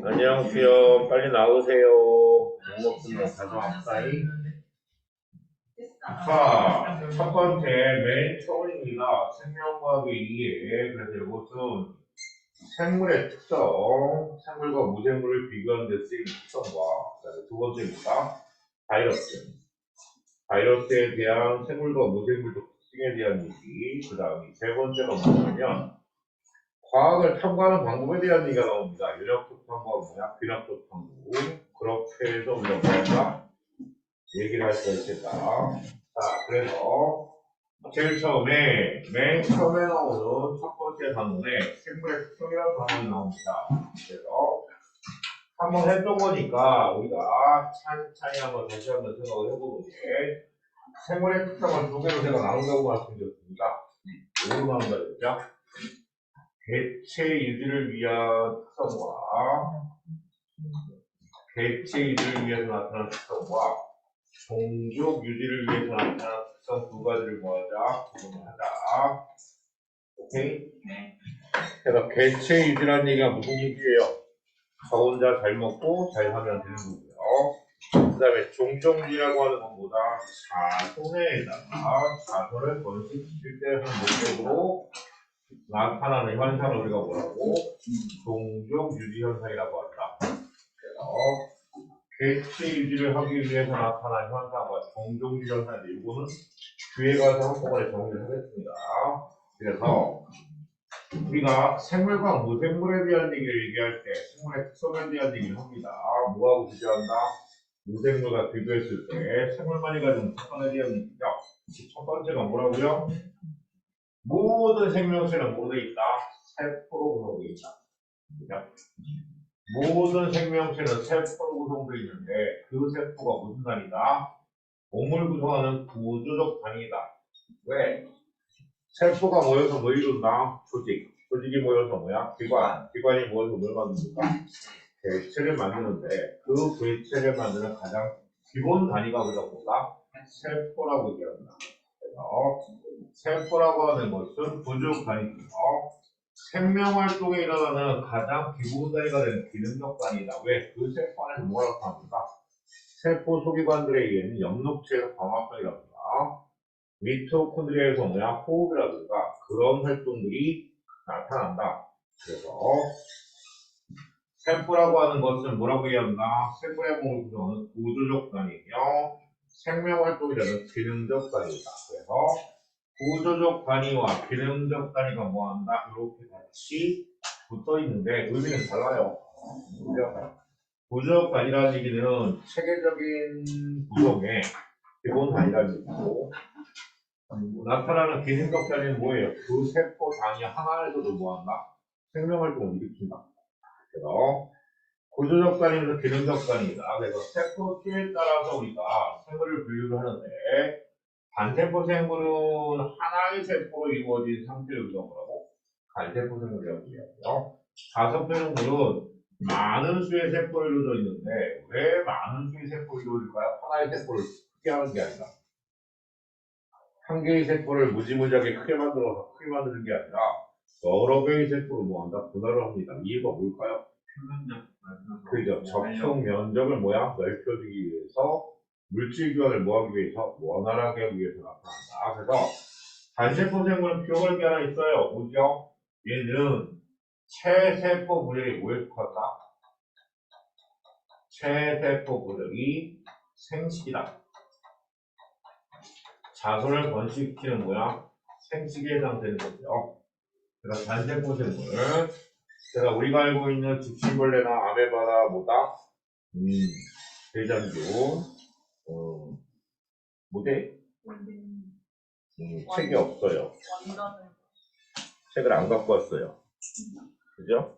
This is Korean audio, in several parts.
안녕하세요. 빨리 나오세요. 목록증명 가져왔다이. 자, 첫 번째 메인 처음입니다. 생명과학의 이해. 그래서 이것은 생물의 특성, 생물과 무생물을 비교하는 데 쓰이는 특성과, 그다음에 두 번째입니다. 바이러스. 바이러스에 대한 생물과 무생물 특징에 대한 얘기. 그 다음에 세 번째가 뭐냐면 과학을 탐구하는 방법에 대한 얘기가 나옵니다. 유력적 탐구하고 비력적 탐구. 그렇게 해서 우리가 뭔가 얘기를 할 수가 있겠다. 자, 그래서 제일 처음에 맨 처음에 나오는 첫 번째 단원에 생물의 특성이라는 단원이 나옵니다. 그래서 한번 했던 거니까 우리가 찬찬히 한번 다시 한번 생각을 해보는 게 생물의 특성을 두 개로 제가 나눈다고 말씀드렸습니다. 뭐로 나눈다 그랬죠? 개체 유지를 위한 특성과 개체 유지를 위해서 나타나는 특성과 종족 유지를 위해서 나타나는 특성 두 가지를 모아자 구분을 하자. 오케이? 네. 그래서 개체 유지라는 얘기가 무슨 얘기예요? 저 혼자 잘 먹고 잘 하면 되는 거고요. 그 다음에 종족유지라고 하는 것보다 자손에다가 자손을 번식시킬 때 하는 목적으로 나타나는 현상을 우리가 뭐라고? 종족 유지 현상이라고 한다. 그래서 개체 유지를 하기 위해서 나타난 현상과 종족 유지 현상인데 이거는 뒤에 가서 한꺼번에 정리를 하겠습니다. 그래서 우리가 생물과 무생물에 대한 얘기를 얘기할 때 생물의 특성에 대한 얘기를 합니다. 뭐하고 비교한다? 무생물과 비교했을 때 생물만이 가진 특성에 대한 얘기죠. 첫 번째가 뭐라고요? 모든 생명체는 뭐로 돼 있다? 세포로 구성되어 있다. 그죠? 모든 생명체는 세포로 구성되어 있는데 그 세포가 무슨 단위다? 몸을 구성하는 구조적 단위다. 왜? 세포가 모여서 뭐 이룬다? 조직. 조직이 모여서 뭐야? 기관. 기관이 모여서 뭘 만듭니까? 객체를 만드는데 그 객체를 만드는 가장 기본 단위가 우리가 뭐다? 세포라고 얘기합니다. 그래서 세포라고 하는 것은 구조적 단위이며 생명활동에 일어나는 가장 기본 단위가 되는 기능적 단위다. 왜? 그 세포 안에서 뭐가 나타납니까? 세포 소기관들에 의한 염록체의 광합성이랍니다. 미토콘드리아에서 뭐야? 호흡이라든가 그런 활동들이 나타난다. 그래서 세포라고 하는 것은 뭐라고 얘기한다? 생물의 몸을 구성하는 구조적 단위며 생명활동이라는 기능적 단위다. 그래서 구조적 단위와 기능적 단위가 뭐한다? 이렇게 같이 붙어 있는데 의미는 달라요. 그죠? 구조적 단위라는 얘기는 체계적인 구성의 기본 단위라는 얘기고 나타나는 기능적 단위는 뭐예요? 그 세포 단위 하나에서도 뭐한다? 생명활동을 일으킨다. 그래서 구조적 단위에서 기능적 단위다. 그래서 세포 수에 따라서 우리가 생물을 분류를 하는데 반세포 생물은 하나의 세포로 이루어진 상태를 우리가 뭐라고? 간세포 생물이라고 얘기하고요. 다세포 생물은 많은 수의 세포로 이루어져 있는데 왜 많은 수의 세포로 이루어질까요? 하나의 세포를 크게 하는 게 아니라 한 개의 세포를 무지무지하게 크게 만들어서 크게 만드는 게 아니라 여러 개의 세포로 뭐한다? 분할을 합니다. 이유가 뭘까요? 그죠. 접촉 면적을 뭐야? 넓혀주기 위해서 물질 교환을 뭐하기 위해서? 원활하게 하기 위해서 나타난다. 그래서 단세포 생물은 기억할 게 하나 있어요. 뭐죠? 얘는 체세포 분열이 뭐에 속한다? 체세포 분열이 생식이다. 자손을 번식시키는 뭐야? 생식에 해당되는 거죠. 그래서 단세포 생물 제가 우리가 알고 있는 집시벌레나 아메바나 뭐다? 대장균 무대? 책이 없어요. 책을 안 갖고 왔어요. 그죠?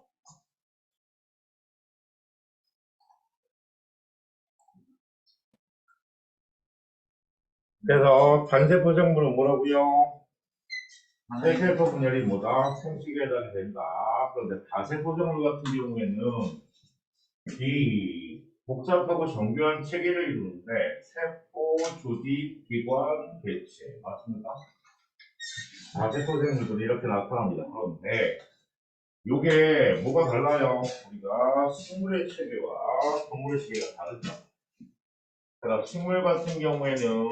그래서 단세포 생물은 뭐라고요? 세세포 분열이 뭐다? 생식에 해당이 된다. 그런데 다세포 생물 같은 경우에는 이 복잡하고 정교한 체계를 이루는데 세포, 조직, 기관, 개체 맞습니까? 자, 세포 생물들이 이렇게 나타납니다. 그런데 요게 뭐가 달라요? 우리가 식물의 체계와 동물의 체계가 다르죠. 그러니까 식물 같은 경우에는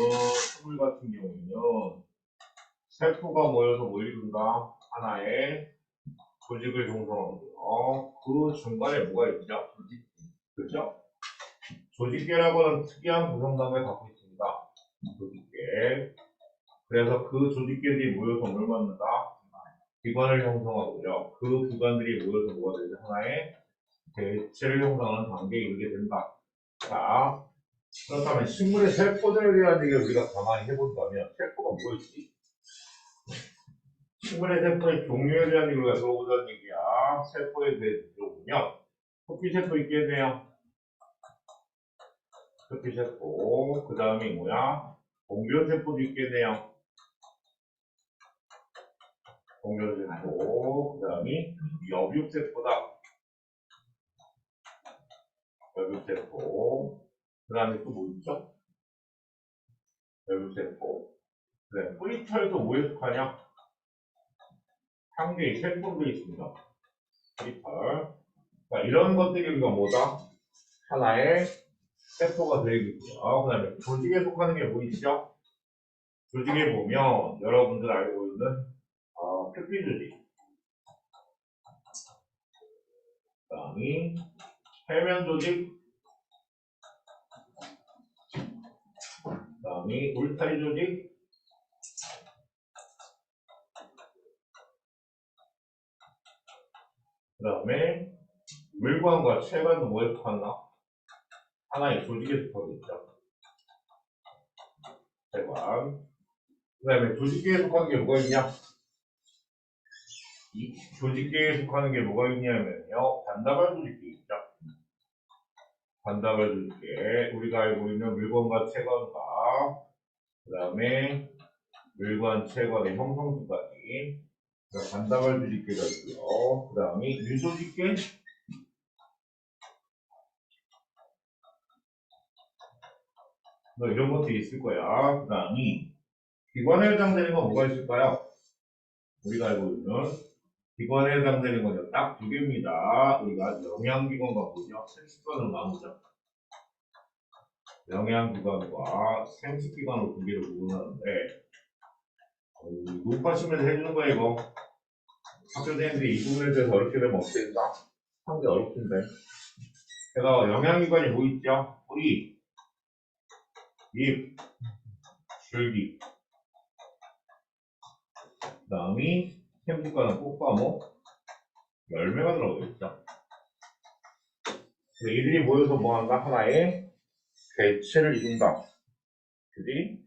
세포가 모여서 뭐 이룬다? 하나의 조직을 형성하고요. 그 중간에 뭐가 있죠? 조직. 그죠? 조직계라고는 특이한 구성단을 갖고 있습니다. 조직계. 그래서 그 조직계들이 모여서 뭘 만든다? 기관을 형성하고요. 그 기관들이 모여서 뭐가 되죠? 하나의 대체를 형성하는 단계에 이르게 된다. 자, 그렇다면 식물의 세포들에 대한 얘기를 우리가 가만히 해본다면 세포가 뭐였지? 식물의 세포의 종류에 대한 얘기를 우리가 들어보자는 얘기야. 세포에 대해 들어보면 토끼세포 있겠네요. 토끼세포. 그 다음에 뭐야? 공균세포도 있겠네요. 공균세포. 그 다음이 여육세포다. 여육세포. 그 다음에 또 뭐 있죠? 여육세포. 그래, 뿌리털도 뭐에 속하냐? 한 개의 세포도 있습니다. 뿌리털. 자, 이런 것들이 우리가 뭐다? 하나의 세포가 되겠고요. 그 다음에 조직에 속하는 게 뭐 있죠? 조직에 보면 여러분들 알고 있는 표피조직. 그 다음이 해면조직. 그 다음이 울타리 조직. 그 다음에 물관과 체관도 뭐에 속하나? 하나의 조직에 속하겠죠. 체관. 그 다음에 조직계에 속하는 게 뭐가 있냐? 이 조직계에 속하는 게 뭐가 있냐면요. 반다발 조직계 있죠. 반다발 조직계. 우리가 알고 있는 물관과 체관과 그 다음에 물관, 체관의 형성수까지 반다발 조직계가 있고요. 그 다음에 유조직계. 뭐 이런 것들이 있을 거야. 그 다음이 기관에 해당되는 건 뭐가 있을까요? 우리가 알고 있는 기관에 해당되는 건요. 딱 두 개입니다. 우리가 영양기관과 뭐죠? 생식기관으로 나누죠. 영양기관과 생식기관으로 두 개를 구분하는데 녹화시면서 해주는 거야 이거. 학교생들이 이 부분에 대해서 어렵게 되면 어떻게 된다? 상당히 어렵던데. 그래서 영양기관이 뭐 있죠? 뿌리, 잎, 줄기. 그 다음이 생식기관은 꽃과목, 열매가 들어가 있죠. 그래서 이들이 모여서 뭐한다? 하나의 대체를 이룬다. 그지?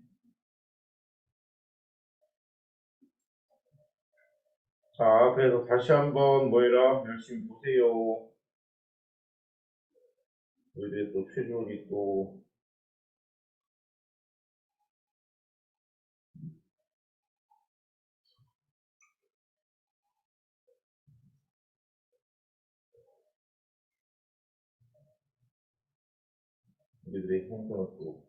자, 그래서 다시 한번 뭐해라? 열심히 보세요. 우리들 또 최종이 또 우리들의 형사가 또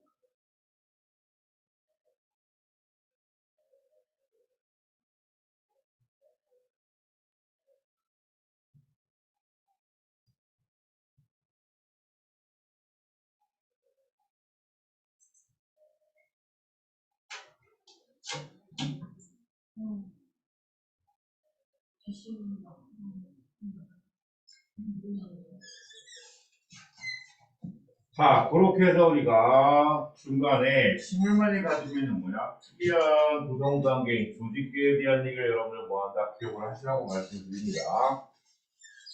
자, 그렇게 해서 우리가 중간에 식물만이 가지고 있는 뭐야? 특이한 구성관계인 조직계에 대한 얘기를 여러분들 뭐한다? 기억을 하시라고 말씀드립니다.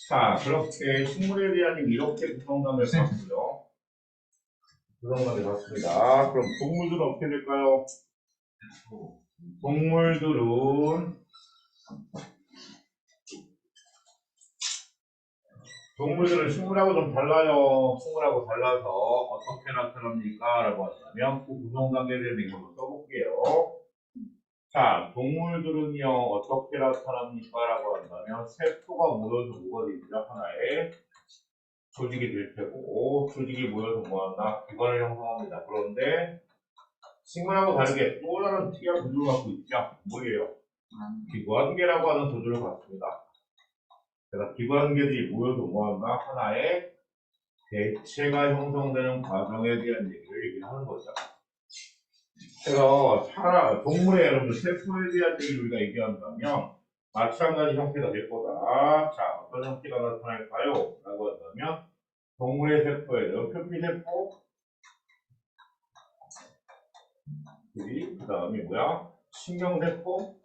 자, 그렇게 식물에 대한 얘기 이렇게 구성관계를 봤고요. 구성관계 봤습니다. 그럼 동물들은 어떻게 될까요? 동물들은 식물하고 좀 달라요. 식물하고 달라서 어떻게 나타납니까? 라고 하시면 그 구성관계에 대해서 한번 써볼게요. 자, 동물들은요, 어떻게 나타납니까? 라고 한다면, 세포가 모여서 뭐가 되죠? 하나의 조직이 될 테고, 조직이 모여서 뭐한다? 기관을 형성합니다. 그런데, 식물하고 다르게 또 다른 특이한 구조를 갖고 있죠? 뭐예요? 기관계라고 하는 구조를 갖습니다. 그래서 기관계들이 모여서 뭐한다? 하나의 대체가 형성되는 과정에 대한 얘기를 하는 거죠. 그래서 동물의 여러분들 세포에 대한 얘기를 우리가 얘기한다면 마찬가지 형태가 될 거다. 자, 어떤 형태가 나타날까요? 라고 한다면 동물의 세포에는 표피세포, 그 다음에 뭐야? 신경세포.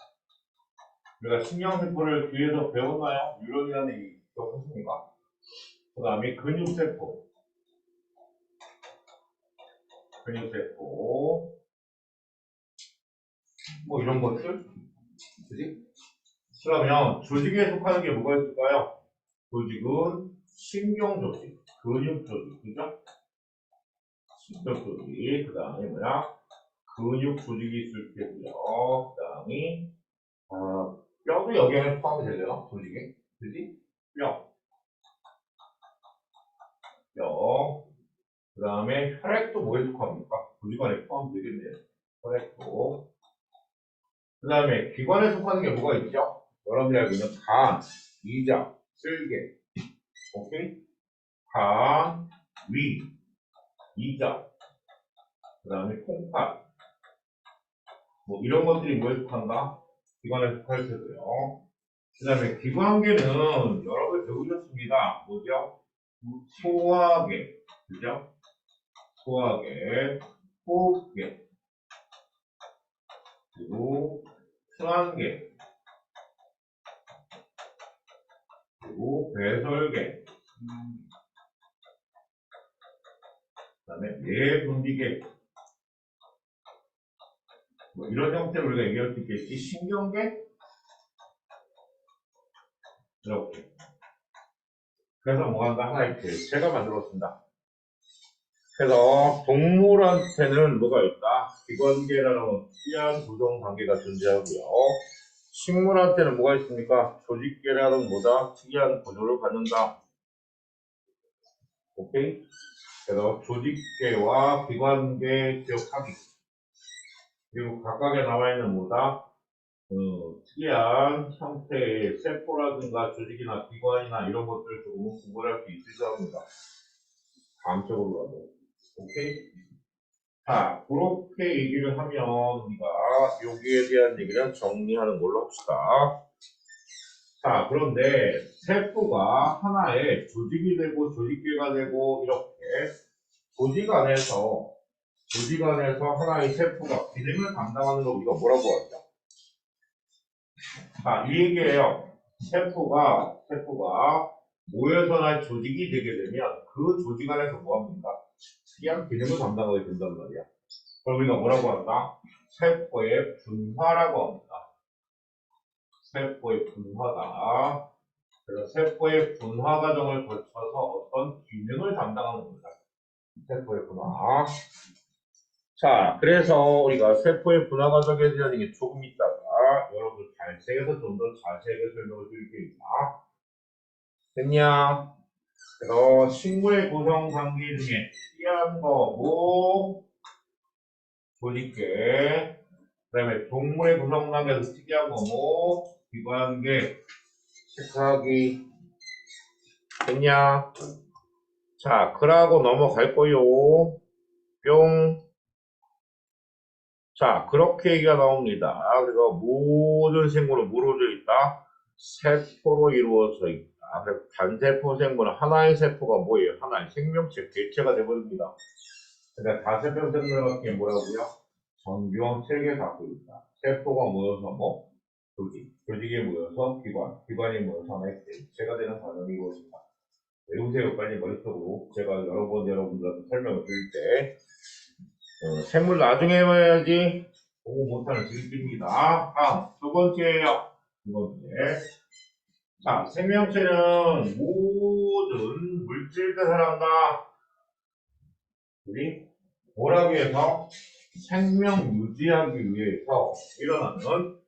우리가 신경세포를 뒤에서 배웠나요? 뉴런이라는 얘기 기억하십니까? 그 다음에 근육세포, 뭐 이런 것들, 그지? 그러면 조직에 속하는 게 뭐가 있을까요? 조직은 신경조직, 근육조직, 그죠? 신경조직, 그 다음에 뭐야? 근육조직이 있을 테고요. 그 다음에 뼈도 여기 안에 포함이 되려나? 조직에, 그지? 뼈. 그 다음에 혈액도 뭐에 속합니까? 조직 안에 포함되겠네요. 혈액도. 그 다음에 기관에 속하는 게 뭐가 있죠? 여러분들이 알고 있는 간, 이장, 쓸개, 오케이? 간, 위, 이장, 그 다음에 콩팥, 뭐 이런 것들이 뭐에 속한다? 기관에 속할 테고요. 그 다음에 기관계는 여러분 배우셨습니다. 뭐죠? 소화계, 그죠? 소화계, 호흡계, 그리고 순환계, 그리고 배설계, 그 다음에 뇌분비계, 뭐 이런 형태로 우리가 얘기할 수 있겠지. 신경계, 이렇게. 그래서 뭐한다? 하나의 대체가 만들어진다. 그래서 동물한테는 뭐가 있다? 기관계라는 특이한 구성 관계가 존재하고요. 식물한테는 뭐가 있습니까? 조직계라는 뭐다? 특이한 구조를 갖는다. 오케이? 그래서 조직계와 기관계 기억하기. 그리고 각각에 나와 있는 뭐다? 특이한 형태의 세포라든가 조직이나 기관이나 이런 것들을 조금 구분할 수 있으셔야 합니다. 감적으로라도. 오케이? 자, 그렇게 얘기를 하면 우리가 여기에 대한 얘기를 정리하는 걸로 합시다. 자, 그런데 세포가 하나의 조직이 되고 조직계가 되고 이렇게 조직 안에서 하나의 세포가 기능을 담당하는 걸 우리가 뭐라고 하죠? 자, 이 얘기예요. 세포가 모여서 하나의 조직이 되게 되면 그 조직 안에서 뭐 합니까? 특이한 기능을 담당하게 된단 말이야. 그럼 우리가 뭐라고 한다? 세포의 분화라고 합니다. 세포의 분화다. 그래서 세포의 분화 과정을 거쳐서 어떤 기능을 담당하는 겁니다. 세포의 분화. 자, 그래서 우리가 세포의 분화 과정에 대한 얘기 조금 있다가 여러분들 발색에서 좀 더 자세하게 설명을 드릴게요. 됐냐? 그래서 식물의 구성 관계 중에 특이한 거고 조직계, 그 다음에 동물의 구성 관계에서 특이한 거고 기관계, 체크하기. 됐냐? 자, 그러고 넘어갈 거요. 뿅. 자, 그렇게 얘기가 나옵니다. 그래서 모든 생물은 뭐로 되어 있다? 세포로 이루어져 있다. 그래서 단세포 생물은 하나의 세포가 뭐예요? 하나의 생명체 개체가 되어버립니다. 그러니까 다세포 생물 같은 게 뭐라고요? 정규형 체계 갖고 있다. 세포가 모여서 뭐? 조직이 모여서 기관이 모여서 하나의 개체가 되는 과정이 이루어진다. 외우세요. 빨리 머릿속으로. 제가 여러 번 여러분들한테 설명을 드릴 때 생물 나중에 해봐야지. 보고 못하는 질입니다. 다음, 두 번째예요. 두 번째. 자, 생명체는 모든 물질들 살아간다. 우리 뭐라고 해서 생명 유지하기 위해서 일어나는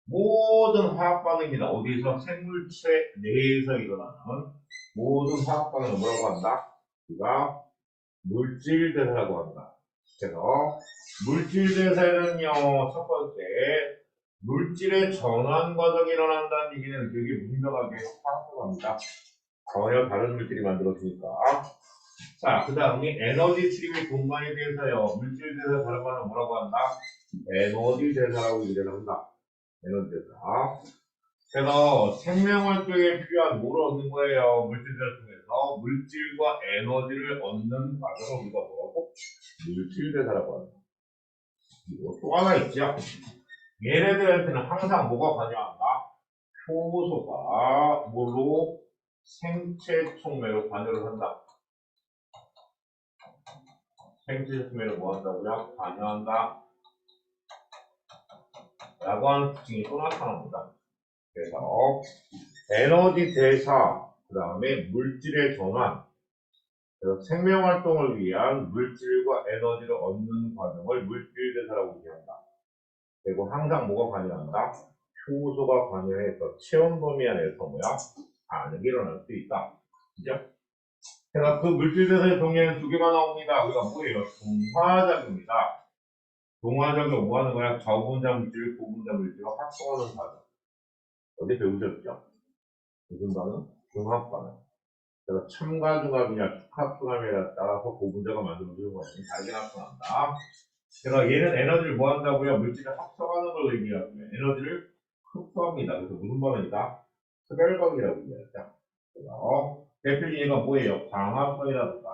모든 화학 반응이다. 어디서 생물체 내에서 일어나는 모든 화학 반응을 뭐라고 한다? 우리가 물질 대사라고 한다. 그래서 물질 대사에는요, 첫 번째 물질의 전환 과정이 일어난다는 얘기는 되게 분명하게 파악합니다. 전혀 다른 물질이 만들어지니까. 자, 그 다음에 에너지 출입이 동반이 돼서요. 물질 대사 다른 말은 뭐라고 한다? 에너지 대사라고 얘기를 한다. 에너지 대사. 그래서 생명 활동에 필요한 뭘 얻는 거예요? 물질 대사 통해서 물질과 에너지를 얻는 과정을 우리가 뭐라고? 물질 대사라고 한다. 그리고 또 하나 있죠. 얘네들한테는 항상 뭐가 관여한다? 효소가 뭐로 생체 촉매로 관여를 한다. 생체 촉매를 뭐 한다고요? 관여한다. 라고 하는 특징이 또 나타납니다. 그래서 에너지 대사, 그 다음에 물질의 전환, 그래서 생명 활동을 위한 물질과 에너지를 얻는 과정을 물질 대사라고 얘기한다. 그리고 항상 뭐가 관여한다? 효소가 관여해서 체온 범위 안에서 뭐야? 반응이 일어날 수 있다. 그죠? 그래서 그 물질 대사의 종류는 두 개가 나옵니다. 우리가 뭐예요? 동화작용이다. 동화작용 뭐 하는 거야? 저분자 물질, 고분자 물질을 합성하는 과정. 어디 배우셨죠? 무슨 반응? 중합 반응. 그래서 첨가 중합이냐 축합 중합에 따라서 고분자가 만들어지는 거예요. 다르게 나타난다. 그래서 얘는 에너지를 뭐 한다고요? 물질을 합성하는 걸 얘기하고요. 에너지를 흡수합니다. 그래서 무슨 반응이다? 흡열광이라고 얘기하죠. 그래서 대표적인 얘가 뭐예요? 광합성이라든가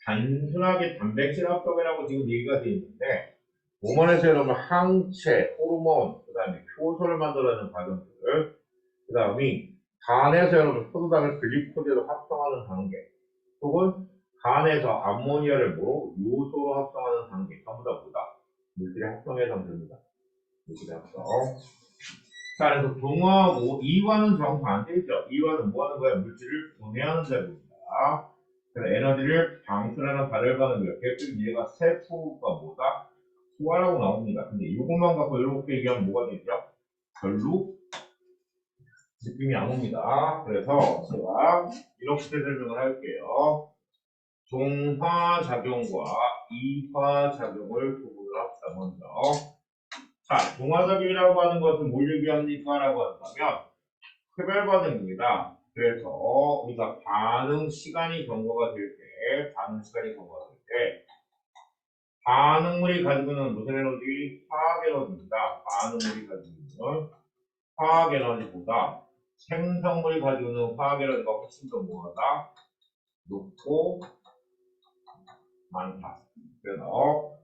단순하게 단백질 합성이라고 지금 얘기가 되어 있는데 몸안에서 여러분 항체, 호르몬, 그 다음에 효소를 만들어내는 과정들, 그 다음에 간에서 여러분 포도당을 글리코제로 합성하는 단계, 혹은 간에서 암모니아를 뭐 요소로 합성하는 단계, 전부 다 뭐다? 물질의 합성에 해당됩니다. 물질의 합성. 자, 그래서 동화하고 이화는 정반대죠. 이화는 뭐 하는 거야? 물질을 분해하는 작용입니다. 그래서 에너지를 방출하는 발열 반응이에요. 대표적인 얘가 세포가 뭐다? 소화라고 나옵니다. 근데 이것만 갖고 이렇게 얘기하면 뭐가 되죠? 별로 느낌이 안 옵니다. 그래서 제가 이렇게 설명을 할게요. 동화작용과 이화작용을 구분을 합시다. 먼저. 자, 동화작용이라고 하는 것은 뭘 얘기합니까? 라고 한다면 흡열 반응입니다. 그래서 우리가 반응 시간이 경과가 될 때, 반응물이 가지고 있는 무슨 에너지? 화학 에너지입니다. 반응물이 가지고 있는 화학 에너지보다 생성물이 가지고 있는 화학 에너지가 훨씬 더 뭐하다? 높고 많다. 그래서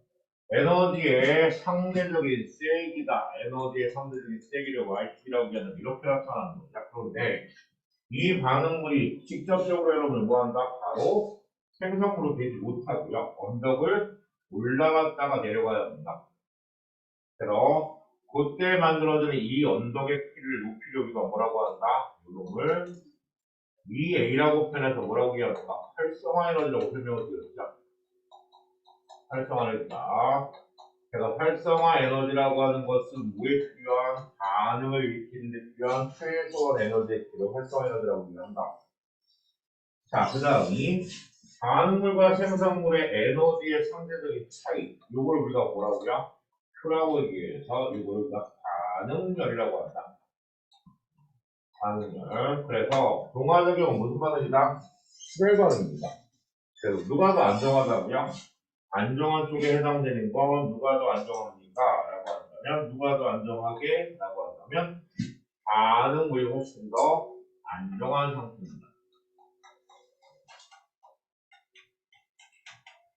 에너지의 상대적인 세기다. 에너지의 상대적인 세기를 YT라고 하는 이렇게 나타나는 거죠. 그런데 이 반응물이 직접적으로 여러분을 뭐한다? 바로 생성물로 되지 못하고요. 언덕을 올라갔다가 내려가야 합니다. 그래서 그때 만들어지는 이 언덕의 키를 높이를 우리가 뭐라고 한다? 이놈을 VA라고 표현해서 뭐라고 얘기할까? 활성화 에너지라고 설명을 드렸죠. 활성화 에너지다. 그래서 활성화 에너지라고 하는 것은 뭐에 필요한 반응을 일으키는 데 필요한 최소한 에너지의 키를 활성화 에너지라고 얘기한다. 자, 그 다음이 반응물과 생성물의 에너지의 상대적인 차이. 요걸 우리가 뭐라고요? Q라고 얘기해서 이걸 우리가 반응열이라고 한다. 반응열. 그래서 동화적용은 무슨 반응이다? 수별 반응입니다. 그래서 누가 더 안정하다고요? 안정한 쪽에 해당되는 건 누가 더 안정합니까? 라고 한다면 누가 더 안정하게? 라고 한다면 반응물이 훨씬 더 안정한 상태입니다.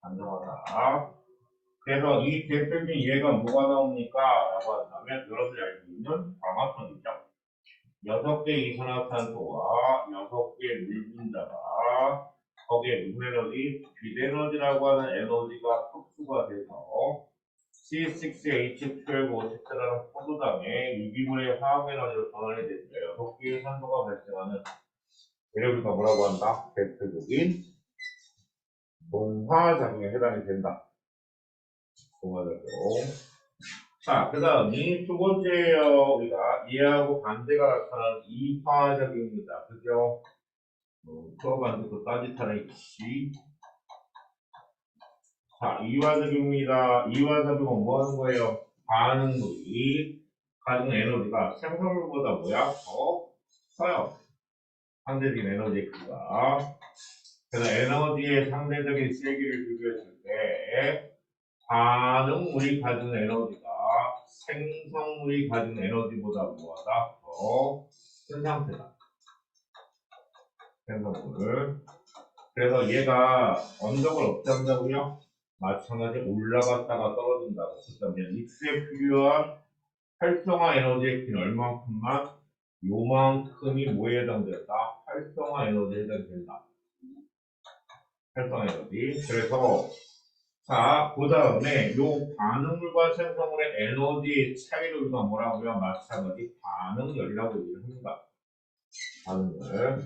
안정하다. 그래서 이 대표적인 예가 뭐가 나옵니까? 라고 한다면 여러분이 알고 있는 광합성이죠. 6개 이산화탄소와 6개 물 분자가 거기에 눈에너지, 빛에너지라고 하는 에너지가 흡수가 돼서 C6H12O 라는 포도당의 유기물의 화학에너지로 전환이 되죠. 6개의 산소가 발생하는 이를 우리가 뭐라고 한다? 대표적인 동화작용에 해당이 된다. 동화작용. 자, 그 다음이 두 번째요. 우리가 이해하고 반대가 나타나는 이화작용입니다. 그죠? 수업한테도 따뜻하는 시. 자, 이화작용입니다. 이화작용은 뭐 하는 거예요? 반응물이 가진 에너지가 생성물보다 뭐야? 더 커요. 상대적인 에너지의 크기가. 그래서 에너지의 상대적인 세기를 비교했을 때 반응물이 가진 에너지가 생성물이 가진 에너지보다 뭐하다? 더 큰 상태다. 생성물. 그래서 얘가 언덕을 어떻게 한다고요? 마찬가지 올라갔다가 떨어진다고. 그러면 이때 필요한 활성화 에너지의 크기는 얼만큼만? 요만큼이 뭐에 해당된다? 활성화 에너지에 해당된다. 활성화 에너지. 그래서 자, 그 다음에 요 반응물과 생성물의 에너지 차이를 우리가 뭐라고요? 마찬가지 반응열이라고 얘기를 합니다. 반응열.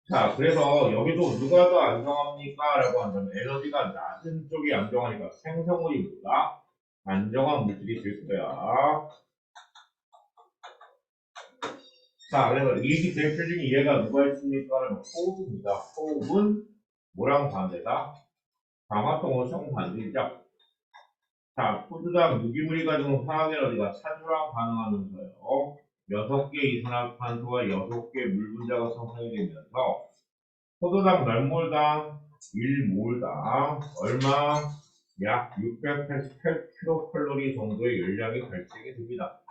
자, 그래서 여기도 누가 더 안정합니까? 라고 한다면 에너지가 낮은 쪽이 안정하니까 생성물이 뭐다? 안정한 물질이 될 거야. 자, 그래서 이 대표 중에 얘가 누가 있습니까? 그러면 호흡입니다. 호흡은 뭐랑 반대다? 강화성은 정반대이죠. 자, 포도당 유기물이 가진 화학에너지가 산소랑 반응하면서요. 6개 이산화탄소와 6개 물 분자가 생성이 되면서 포도당 몇 몰당? 1몰당 얼마? 약 688kcal 정도의 열량이 발생이 됩니다.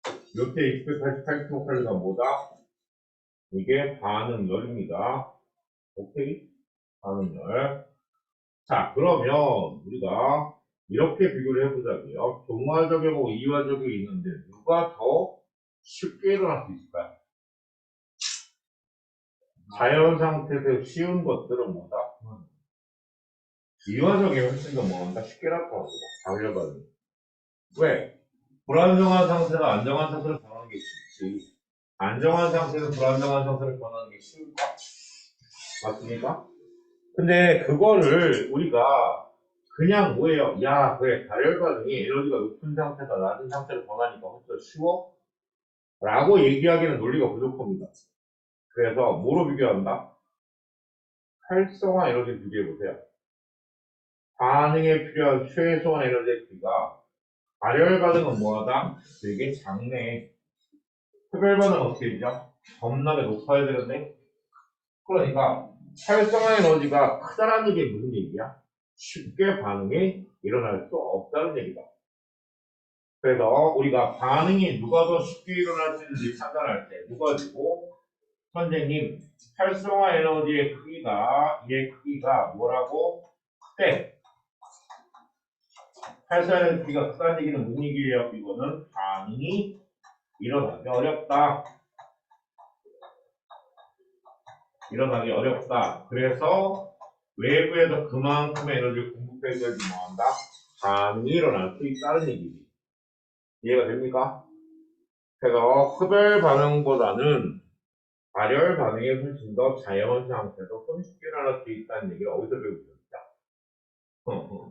이때 688kcal가 뭐다? 이게 반응열입니다. 오케이? 반응열. 자, 그러면 우리가 이렇게 비교를 해보자고요. 동화적이고 이화적이 있는데 누가 더 쉽게 일어날 수 있을까요? 자연 상태에서 쉬운 것들은 뭐다? 이화적이 훨씬 더 뭐한다? 쉽게 나타납니다. 당연하니. 왜? 불안정한 상태에서 안정한 상태로 변하는 게 쉽지. 안정한 상태에서 불안정한 상태로 변하는 게 쉬울까? 맞습니까? 근데 그거를 우리가 그냥 뭐예요? 야, 그래, 발열 반응이 에너지가 높은 상태가 낮은 상태로 변하니까 훨씬 쉬워? 라고 얘기하기는 논리가 부족합니다. 그래서 뭐로 비교한다? 활성화 에너지를 비교해보세요. 반응에 필요한 최소한 에너지의 크기가 발열 반응은 뭐하다? 되게 작네. 흡열 반응은 어떻게 되죠? 겁나게 높아야 되는데? 그러니까 활성화 에너지가 크다라는 게 무슨 얘기야? 쉽게 반응이 일어날 수 없다는 얘기다. 그래서 우리가 반응이 누가 더 쉽게 일어날 수 있는지 판단할 때 누가 주고 선생님 활성화 에너지의 크기가 얘 크기가 뭐라고? 때 활성화 에너지 크기가 크다는 얘기는 무슨 얘기예요? 이거는 반응이 일어나기 어렵다. 일어나기 어렵다. 그래서 외부에서 그만큼의 에너지를 공급해줘야지 뭐한다? 반응이 일어날 수 있다는 얘기지. 이해가 됩니까? 그래서 흡열 반응보다는 발열 반응이 훨씬 더 자연 상태도 손쉽게 일어날 수 있다는 얘기를 어디서 배우셨죠?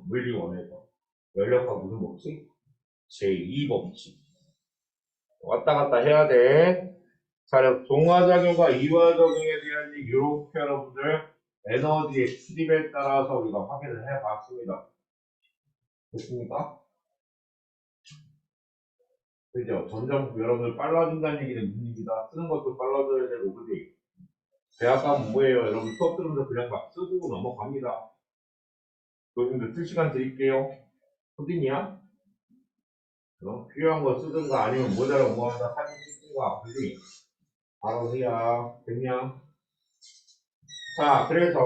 물리원에서. 연력과 무슨 법칙? 제2법칙. 왔다 갔다 해야 돼. 자, 동화작용과 이화작용에 대한 얘기, 이렇게 여러분들 에너지의 출입에 따라서 우리가 확인을 해 봤습니다. 됐습니까? 그죠? 점점 여러분들 빨라진다는 얘기는 무슨 얘기다? 쓰는 것도 빨라져야 되고, 그지? 대학 가면 뭐예요? 여러분 수업 들으면서 그냥 막 쓰고 넘어갑니다. 교수님들 쓸 시간 드릴게요. 후진이야? 그럼 필요한 거 쓰든가 아니면 모자라 뭐하다 사진 찍든가, 그지? 바로 해야 됐냐? 자, 그래서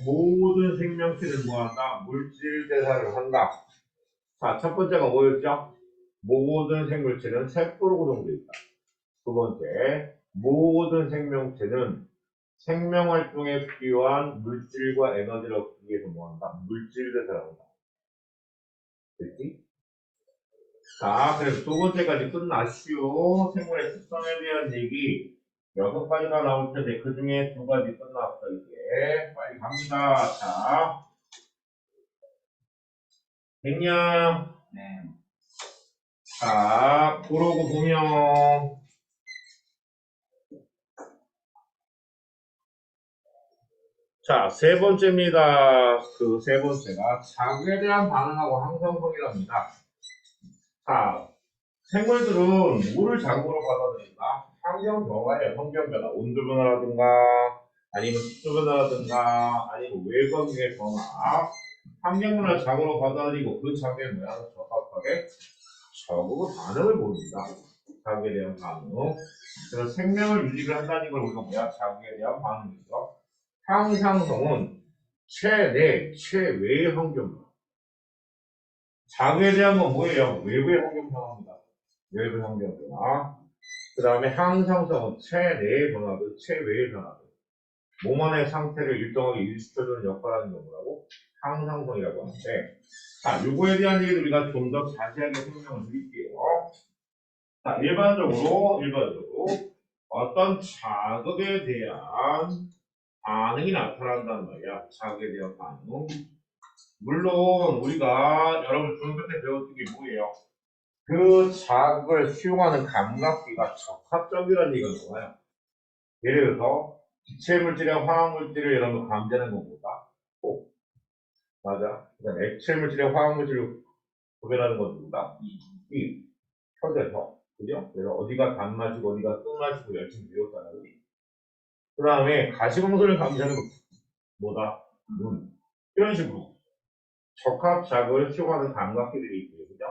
모든 생명체는 뭐한다? 물질 대사를 한다. 자, 첫 번째가 뭐였죠? 모든 생물체는 세포로 구성되어 있다. 두 번째, 모든 생명체는 생명 활동에 필요한 물질과 에너지를 얻기 위해서 뭐한다? 물질 대사를 한다. 됐지? 자, 그래서 두 번째까지 끝났슈. 생물의 특성에 대한 얘기 6가지가 나올 텐데 그 중에 2가지 끝났어 이제. 빨리 갑니다. 자, 됐냐? 네. 자, 그러고 보면 자, 세 번째입니다. 그 세 번째가 자극에 대한 반응하고 항상성이랍니다. 자, 생물들은 뭐를 자극으로 받아들인다? 환경 변화예요. 환경 변화, 온도 변화라든가 아니면 습도 변화라든가 아니면 외곽의 변화, 환경 변화를 자극으로 받아들이고 그 자극에 뭐야? 적합하게 적응의 반응을 보입니다. 자극에 대한 반응. 그래서 생명을 유지를 한다는 걸 우리가 뭐야? 자극에 대한 반응이죠. 항상성은 최내, 최외의 환경 변화. 자극에 대한 건 뭐예요? 외부의 환경 변화입니다. 외부 환경 변화. 그 다음에 항상성은 체내의 변화들, 체외의 변화들. 몸 안의 상태를 일정하게 유지시켜주는 역할을 하는 게 뭐라고? 항상성이라고 하는데, 자, 요거에 대한 얘기를 우리가 좀 더 자세하게 설명을 드릴게요. 자, 일반적으로 어떤 자극에 대한 반응이 나타난단 말이야. 자극에 대한 반응. 물론 우리가 여러분 중학교 때 배웠던 게 뭐예요? 그 자극을 수용하는 감각기가 적합적이라는 얘기가 나와요. 예를 들어서 기체 물질이랑 화학 물질을 여러분 감지하는 것보다 맞아. 그다음에 액체 물질이랑 화학 물질을 구별하는 건 누구다? 이 혀대서 그죠? 그래서 어디가 단맛이고 어디가 쓴맛이고 열심히 배웠잖아. 그 다음에 가시광선을 감지하는 건 뭐다? 눈. 이런 식으로 적합 자극을 수용하는 감각기들이 있고요. 그죠?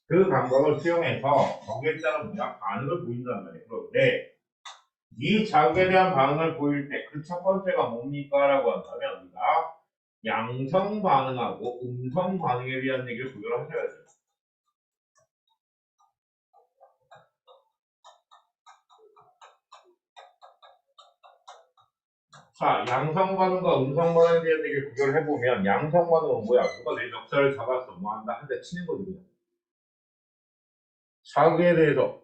그 감각을 수용해서 거기에 따른 뭐야? 반응을 보인단 말이에요. 그런데 이 자극에 대한 반응을 보일 때 그 첫 번째가 뭡니까? 라고 한다면 우리가 양성 반응하고 음성 반응에 대한 얘기를 구별하셔야 돼요. 자, 양성 반응과 음성 반응에 대한 얘기를 구별을 해보면 양성 반응은 뭐야? 누가 내 멱살을 잡았어. 뭐 한다. 한 대 치는 거지 그냥. 자극에 대해서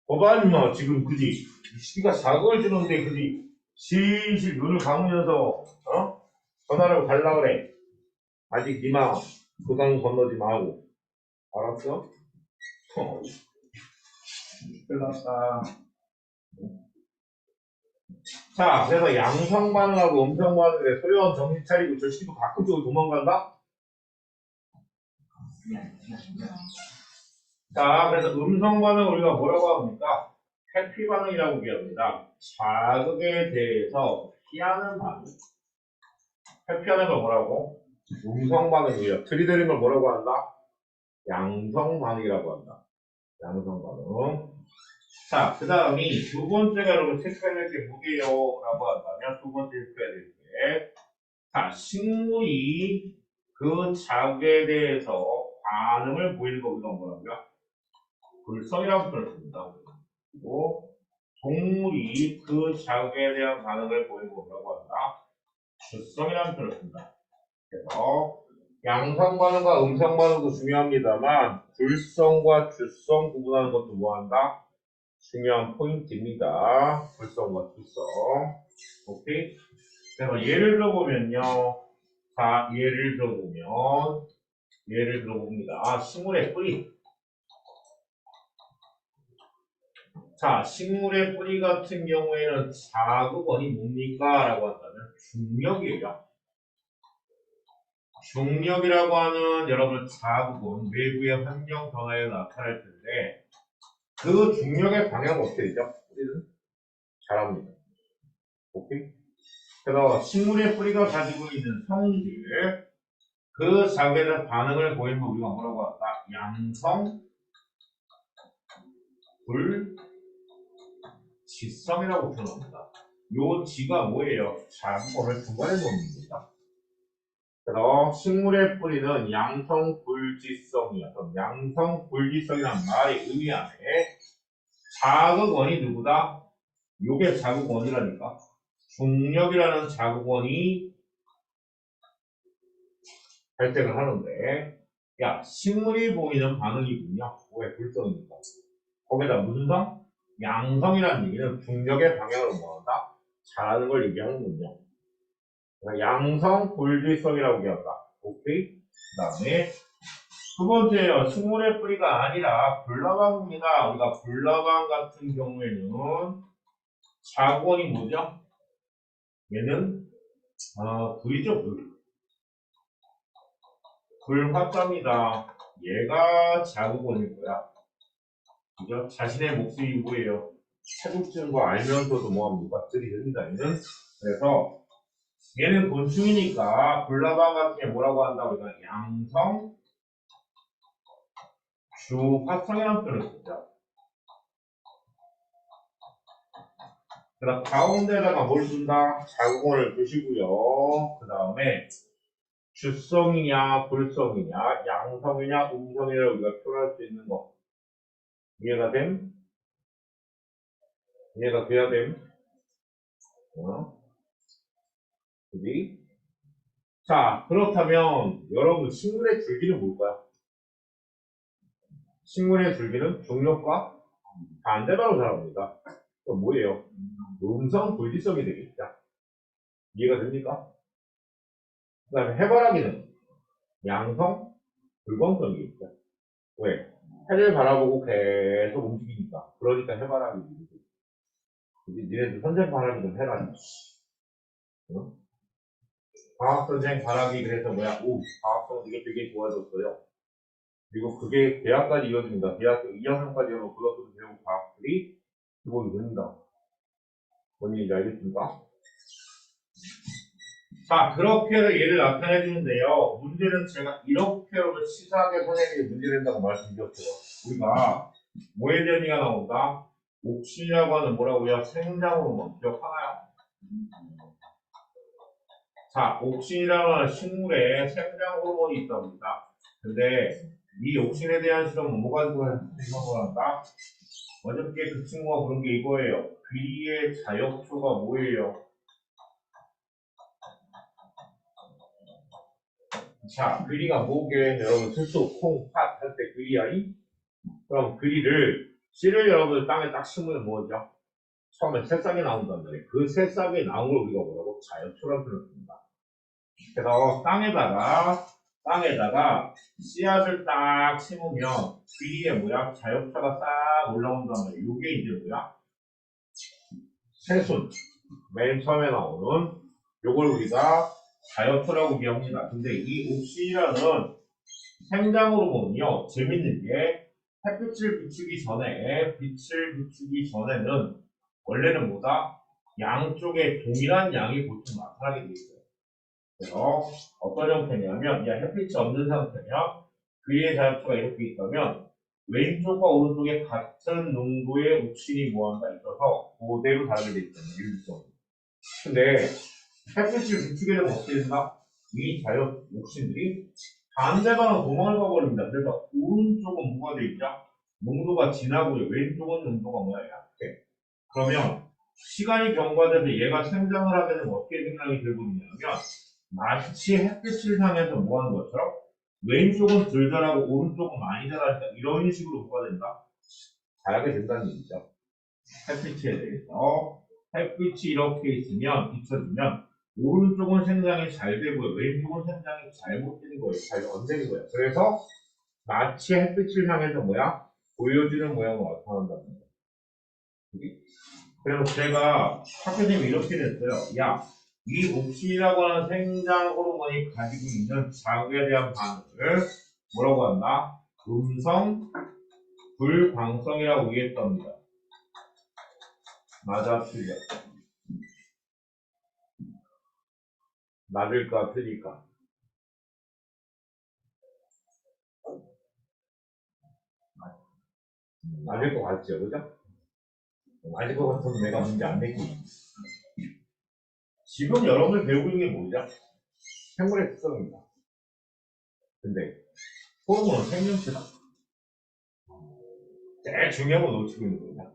거봐 임마 지금 그지? 이 시기가 자극을 주는데 그지? 실실 눈을 감으면서 전화를 갈라 그래. 아직 니마 그강 건너지 마고 알았어? 끝났다. 자, 그래서 양성 반응하고 음성 반응에 소리원 정신 차리고 저 시도 가끔 쪽으로 도망간다? 자, 그래서 음성 반응 우리가 뭐라고 합니까? 회피 반응이라고 얘기합니다. 자극에 대해서 피하는 반응. 회피하는 걸 뭐라고? 음성 반응이에요. 들이대는 걸 뭐라고 한다? 양성 반응이라고 한다. 양성 반응. 자, 그 다음이 두 번째가 여러분 체크해야 될 게 뭐게요? 라고 한다면 두 번째 체크해야 될 게, 자, 식물이 그 자극에 대해서 반응을 보이는 거 우리가 뭐라고요? 불성이라고 표현을 씁니다. 그리고 동물이 그 자극에 대한 반응을 보이는 거 뭐라고 한다? 주성이라는 표현을 씁니다. 그래서 양성 반응과 음성 반응도 중요합니다만 불성과 주성 구분하는 것도 뭐한다? 중요한 포인트입니다. 불성과 주성. 오케이? 그래서 예를 들어보면요. 자, 예를 들어봅니다. 아, 식물의 뿌리. 자, 식물의 뿌리 같은 경우에는 자극원이 뭡니까? 라고 한다면 중력이에요. 중력이라고 하는 여러분 자극은 외부의 환경 변화에 나타날 텐데 그 중력의 방향은 어떻게 되죠? 뿌리는 자랍니다. 오케이? 그래서 식물의 뿌리가 가지고 있는 성질 그 자극에 대한 반응을 보이는 거 우리가 뭐라고 할까? 양성, 불, 지성이라고 표현합니다. 요 지가 뭐예요? 자극원을 중간에 놓는 겁니다. 그래서 식물의 뿌리는 양성불지성이야. 그럼 양성불지성이란 말이 의미하네. 자극원이 누구다? 요게 자극원이라니까. 중력이라는 자극원이 발생을 하는데, 야, 식물이 보이는 반응이군요. 왜 불성이니까. 거기다 무슨 성? 양성이라는 얘기는 중력의 방향으로 뭐한다? 잘하는 걸 얘기하는군요. 그러니까 양성불지성이라고 얘기한다. 오케이? 그 다음에 두 번째요. 식물의 뿌리가 아니라 불나방입니다. 우리가 불나방 같은 경우에는 자구원이 뭐죠? 얘는 불이죠, 불. 불화자입니다. 얘가 자구원일 거야. 그죠? 자신의 목숨이 뭐예요? 체중증 거 알면서도 뭐합니까? 들이댑니다. 얘는. 그래서 얘는 곤충이니까 불나방 같은 게 뭐라고 한다고 해서 양성, 주, 화성이라는 표현을 쓰죠. 그다음 가운데다가 뭘 둔다? 자궁을 두시고요. 그 다음에 주성이냐, 불성이냐, 양성이냐, 음성이냐 우리가 표현할 수 있는 거. 이해가 됨? 이해가 돼야 됨? 어? 그지? 자, 그렇다면 여러분 식물의 줄기는 뭘까요? 식물의 줄기는 중력과 반대로 자랍니다. 그럼 뭐예요? 음성 불지성이 되겠죠. 이해가 됩니까? 그 다음에 해바라기는 양성 불광성이겠죠. 왜? 해를 바라보고 계속 움직이니까. 그러니까 해바라기. 니네들 선생 바라기 좀 해라. 응? 과학선생 바라기 그래서 뭐야? 오, 과학성 이게 되게 좋아졌어요. 그리고 그게 대학까지 이어집니다. 대학교 2학년까지 하면 그것도 배운 과학들이 기본이 됩니다. 뭔 얘기인지 알겠습니까? 자, 그렇게 해서 얘를 나타내 주는데요. 문제는 제가 이렇게 하면 치사하게 선생님이 문제 낸다고 말씀드렸어요. 우리가 뭐에 대한 얘기가 나온다? 옥신이라고 하는 뭐라고요? 생장호르몬 기억하나요? 자, 옥신이라고 하는 식물에 생장호르몬이 있답니다. 근데 이 옥신에 대한 실험은 뭐가 이런 거란다? 어저께 그 친구가 부른 게 이거예요. 귀리의 자역초가 뭐예요? 자, 귀리가 뭐게? 여러분, 수수, 콩, 팥 할 때 귀리아이? 그럼 귀리를 씨를 여러분들 땅에 딱 심으면 뭐죠? 처음에 새싹이 나온단 말이에요. 그 새싹이 나온 걸 우리가 뭐라고? 자역초라고 부릅니다. 그래서 땅에다가 씨앗을 딱 심으면 귀리에 뭐야? 자역초가 싹 올라온단 말이에요. 요게 이제 뭐야? 새순. 맨 처음에 나오는 요걸 우리가 자역초라고 얘기합니다. 근데 이 옥신이라는 생장호르몬이요. 재밌는 게 햇빛을 비추기 전에는 원래는 뭐다? 양쪽에 동일한 양이 보통 나타나게 돼 있어요. 그래서 어떤 형태냐면 이 햇빛이 없는 상태면 그의 자연수가 이렇게 있다면 왼쪽과 오른쪽에 같은 농도의 옥신이 뭐한다 있어서 그대로 다르게 돼 있잖아요. 유리성. 근데 햇빛을 비추게 되면 어떻게 된다? 이 자연 옥신들이 반대방으로 도망을 가버립니다. 그래서 오른쪽은 뭐가 돼 있죠? 농도가 진하고요. 왼쪽은 농도가 뭐야? 약해. 그러면 시간이 경과돼서 얘가 생장을 하게 되면 어떻게 생각이 되거든요. 마치 햇빛을 향해서 뭐 하는 것처럼 왼쪽은 덜 자라고 오른쪽은 많이 자라니까 이런 식으로 뭐가 된다? 자라게 된다는 얘기죠. 햇빛에 대해서 햇빛이 이렇게 있으면 비춰지면 오른쪽은 생장이 잘 되고요. 왼쪽은 생장이 잘못 되는 거예요. 잘 안 되는 거예요. 그래서 마치 햇빛을 향해서 뭐야? 보여지는 모양으로 나타난다는 거예요. 그래서 제가 학교님이 이렇게 됐어요. 야, 이 옥신이라고 하는 생장 호르몬이 가지고 있는 자극에 대한 반응을 뭐라고 한다? 음성 불광성이라고 얘기했답니다. 맞아, 틀려. 맞을까, 틀릴까? 맞을 것 같죠, 그죠? 맞을 것 같으면 내가 문제 안 냈고. 지금 여러분이 배우고 있는 게 뭐죠? 생물의 특성입니다. 근데 호르몬은 생명체다. 제일 중요한 거 놓치고 있는 겁니다.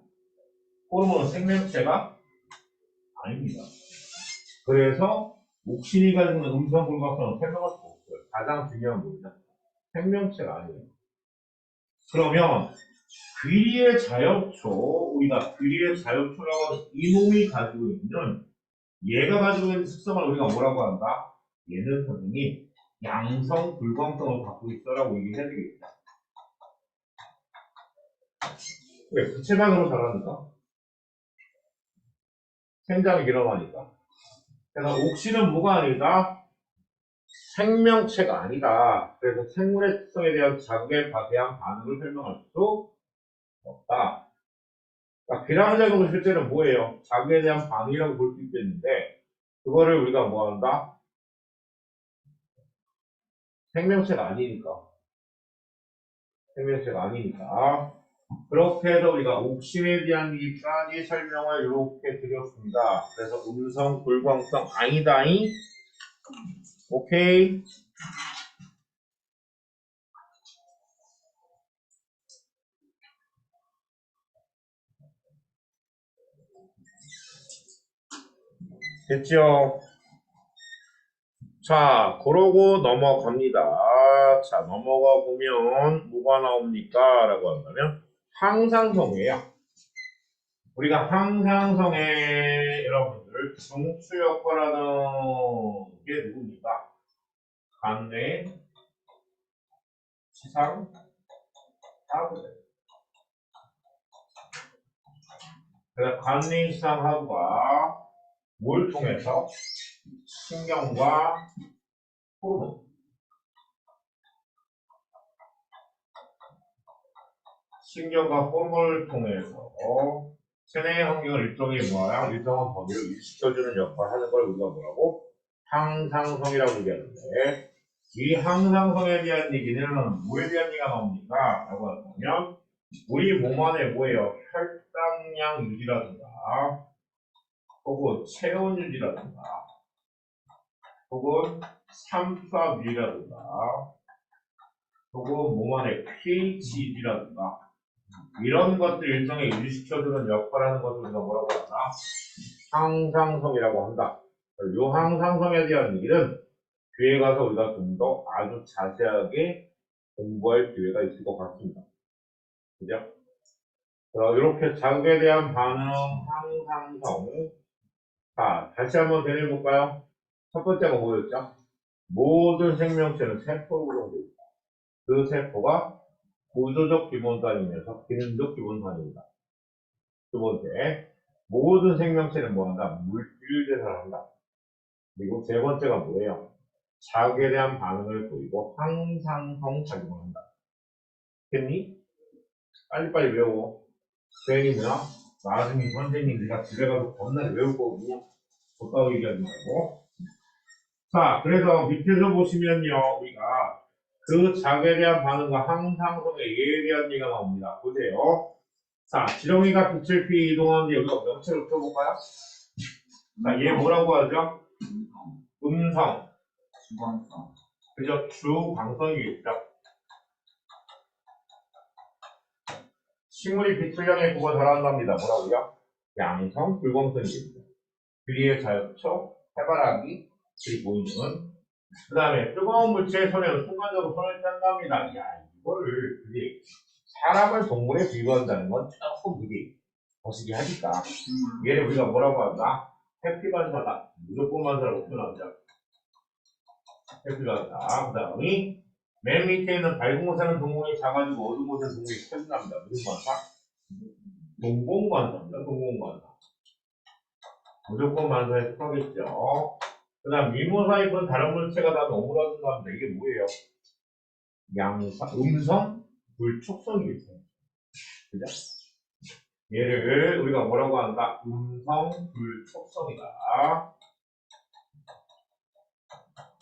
호르몬은 생명체가 아닙니다. 그래서 옥신이 가지고 있는 음성 불각성은 설명할 수가 없어요. 가장 중요한 거죠. 생명체가 아니에요. 그러면 귀리의 자역초, 우리가 귀리의 자역초라고 하는 이놈이 가지고 있는 얘가 가지고 있는 특성을 우리가 뭐라고 한다? 얘는 선생님 양성 불광성을 갖고 있어라고 얘기해야 되겠다. 왜? 부채만으로 자라니까? 생장이 일어나니까. 그래서 옥신은 뭐가 아니다? 생명체가 아니다. 그래서 생물의 특성에 대한 자극에 대한 반응을 설명할 수 없다. 자, 비례작용은 실제는 뭐예요? 자기에 대한 반응이라고 볼 수 있겠는데, 그거를 우리가 뭐 한다? 생명체가 아니니까. 생명체가 아니니까. 그렇게 해서 우리가 옥심에 대한 얘기까지 설명을 이렇게 드렸습니다. 그래서 음성, 불광성 아니다잉. 오케이. 됐죠? 자, 그러고 넘어갑니다. 자, 넘어가 보면 뭐가 나옵니까? 라고 한다면 항상성이에요. 우리가 항상성의 여러분들 중수 역할하는 게 누굽니까? 간내, 지상, 하부들. 그래서 간내, 지상, 하부가 뭘 통해서? 신경과 호르몬. 신경과 호르몬을 통해서 체내 환경을 일종의 뭐야? 일정한 범위로 유지시켜주는 역할을 하는 걸 우리가 뭐라고? 항상성이라고 얘기하는데, 이 항상성에 대한 얘기는 뭐에 대한 얘기가 나옵니까? 라고 하면 우리 몸 안에 뭐예요? 혈당량 유지라든가 혹은 체온 유지라든가 혹은 삼투압 유지라든가 혹은 몸 안에 pH 유지라든가 이런 것들 일종의 유지시켜주는 역할을 하는 것을 우리가 뭐라고 하나? 항상성이라고 한다. 이 항상성에 대한 얘기는 뒤에 가서 우리가 좀 더 아주 자세하게 공부할 기회가 있을 것 같습니다. 그죠? 이렇게 자극에 대한 반응, 항상성. 자, 다시 한번 되뇌볼까요? 첫 번째가 뭐였죠? 모든 생명체는 세포로 구성되어 있다. 그 세포가 구조적 기본단위면서 기능적 기본단위입니다. 두 번째, 모든 생명체는 뭐한다? 물질 대사한다. 그리고 세 번째가 뭐예요? 자극에 대한 반응을 보이고 항상성 작용을 한다. 됐니? 빨리빨리 외워. 괜히 뭐야? 나중에 선생님들이 집에 가서 겁나게 외울 거거든요. 그렇다고 얘기하지 말고. 자, 그래서 밑에서 보시면요, 우리가 그 자극에 대한 반응과 항상성의 예에 대한 얘기가 나옵니다. 보세요. 자, 지렁이가 빛을 피해 이동하는데 여기가 명체로 펴볼까요? 자, 얘 뭐라고 하죠? 음성. 주광성. 그죠? 주광성이겠죠. 식물이 빛을 향해 보고 자란답니다. 뭐라고요? 양성, 불광성이겠죠. 유리의 자연초, 해바라기, 그리고 보이는 그 다음에 뜨거운 물체에 손에는 순간적으로 손을 짠답니다. 야, 이거를 그게 사람을 동물에 비교한다는 건 조금 그게 거시기 하니까 얘를 우리가 뭐라고 한다? 해피반사다. 무조건 반사라고 표현하죠. 해피반사. 그 다음이 맨 밑에 있는 밝은 곳에 는 동공이 작아지고 어두운 곳에 는 동공이 커진답니다. 무슨 반사? 동공반사입니다. 동공반사. 무조건 반사에 속하겠죠. 그 다음 미모사 입은 다른 물체가 다 오므라든답니다. 이게 뭐예요? 양사, 음성, 불촉성이겠죠. 그죠? 얘를 우리가 뭐라고 한다? 음성, 불촉성이다.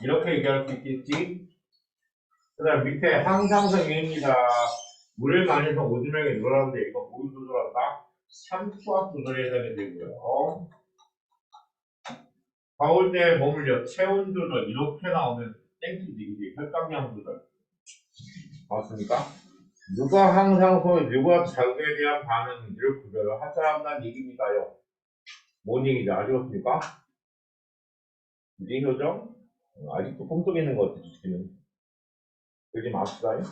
이렇게 얘기할 수 있겠지? 그 다음 밑에 항상성입니다. 물을 많이 해서 오줌액에 늘어나는데 이거 뭘 조절한다? 삼투압 조절에 해당이 되고요. 더울 때 머물려 체온 조절 이렇게 나오면 땡큐지 이게 혈당량 조절 맞습니까? 누가 항상성이 누가 자극에 대한 반응인지를 구별을 하셔야 한다는 얘기입니다요. 뭔 얘기인지 아시겠습니까? 이제 효정? 아직도 꿈속에 있는 것 같아 주식이는. 그러지 맙시다요.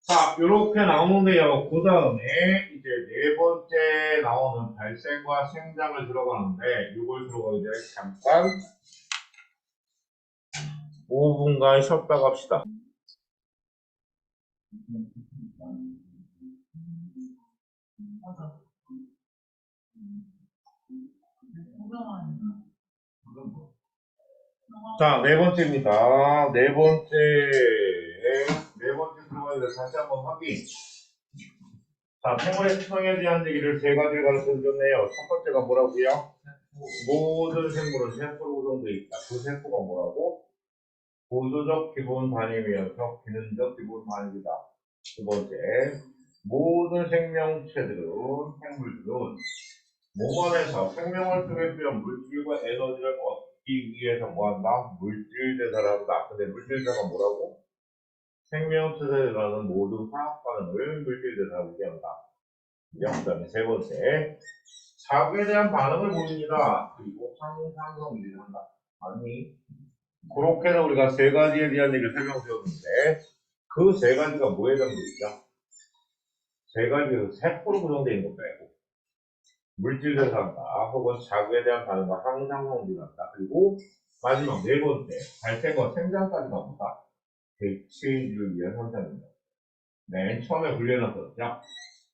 자, 요렇게 나오는데요. 그 다음에 이제 네 번째 나오는 발생과 생장을 들어가는데, 이걸 들어가기 전에 잠깐 5분간 쉬었다 갑시다. 자, 네 번째입니다. 네 번째 들어가기 과정에 대해서 다시 한번 확인. 자, 생물의 수성에 대한 얘기를 세 가지를 가르쳐 주셨네요. 첫 번째가 뭐라고요? 모든 생물은 세포로 구성되어 있다. 그 세포가 뭐라고? 구조적 기본 단위면서 기능적 기본 단위이다. 두 번째, 모든 생명체들은, 생물들은 몸 안에서 생명을 통해 필요한 물질과 에너지를 얻기 위해서 뭐한다? 물질 대사를 한다. 근데 물질 대사가 뭐라고? 생명체들에 일어나는 모든 화학 반응을 물질 대사라고 얘기한다. 그 다음에 세 번째, 자극에 대한 반응을 보입니다. 그리고 상상성 유지를 한다. 아니, 그렇게 해서 우리가 세 가지에 대한 얘기를 설명드렸는데, 그 세 가지가 뭐에 대한 거죠? 세 가지에서 세포로 구성되어 있는 것 빼고, 물질 대사한다, 혹은 자극에 대한 반응과 상상성 유지를 한다. 그리고 마지막 네 번째, 발생과 생장까지가 뭐다? 대체를 위한 현상입니다. 맨 처음에 분류해놨었죠.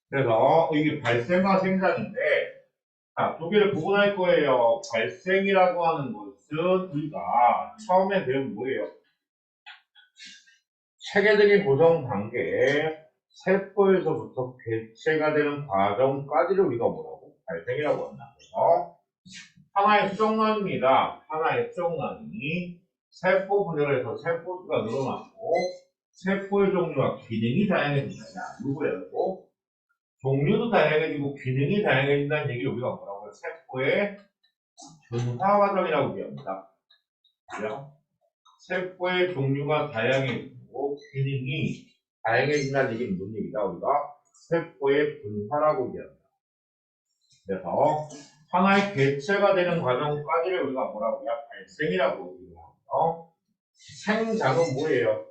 그래서 이게 발생과 생장인데, 자, 두 개를 구분할 거예요. 발생이라고 하는 것은 우리가 처음에 배운 뭐예요? 체계적인 구성 단계에 세포에서부터 개체가 되는 과정까지를 우리가 뭐라고? 발생이라고 한다. 그래서 하나의 수정란입니다. 하나의 수정란이 세포 분열을 해서 세포 수가 늘어났고 세포의 종류와 기능이 다양해진다. 누구라고? 종류도 다양해지고 기능이 다양해진다는 얘기를 우리가 뭐라고 해요? 세포의 분화 과정이라고 얘기합니다. 그죠? 세포의 종류가 다양해지고 기능이 다양해진다는 얘기는 무슨 얘기다? 우리가 세포의 분화라고 얘기합니다. 그래서 하나의 개체가 되는 과정까지를 우리가 뭐라고 해요? 발생이라고 얘기합니다. 생장은 뭐예요?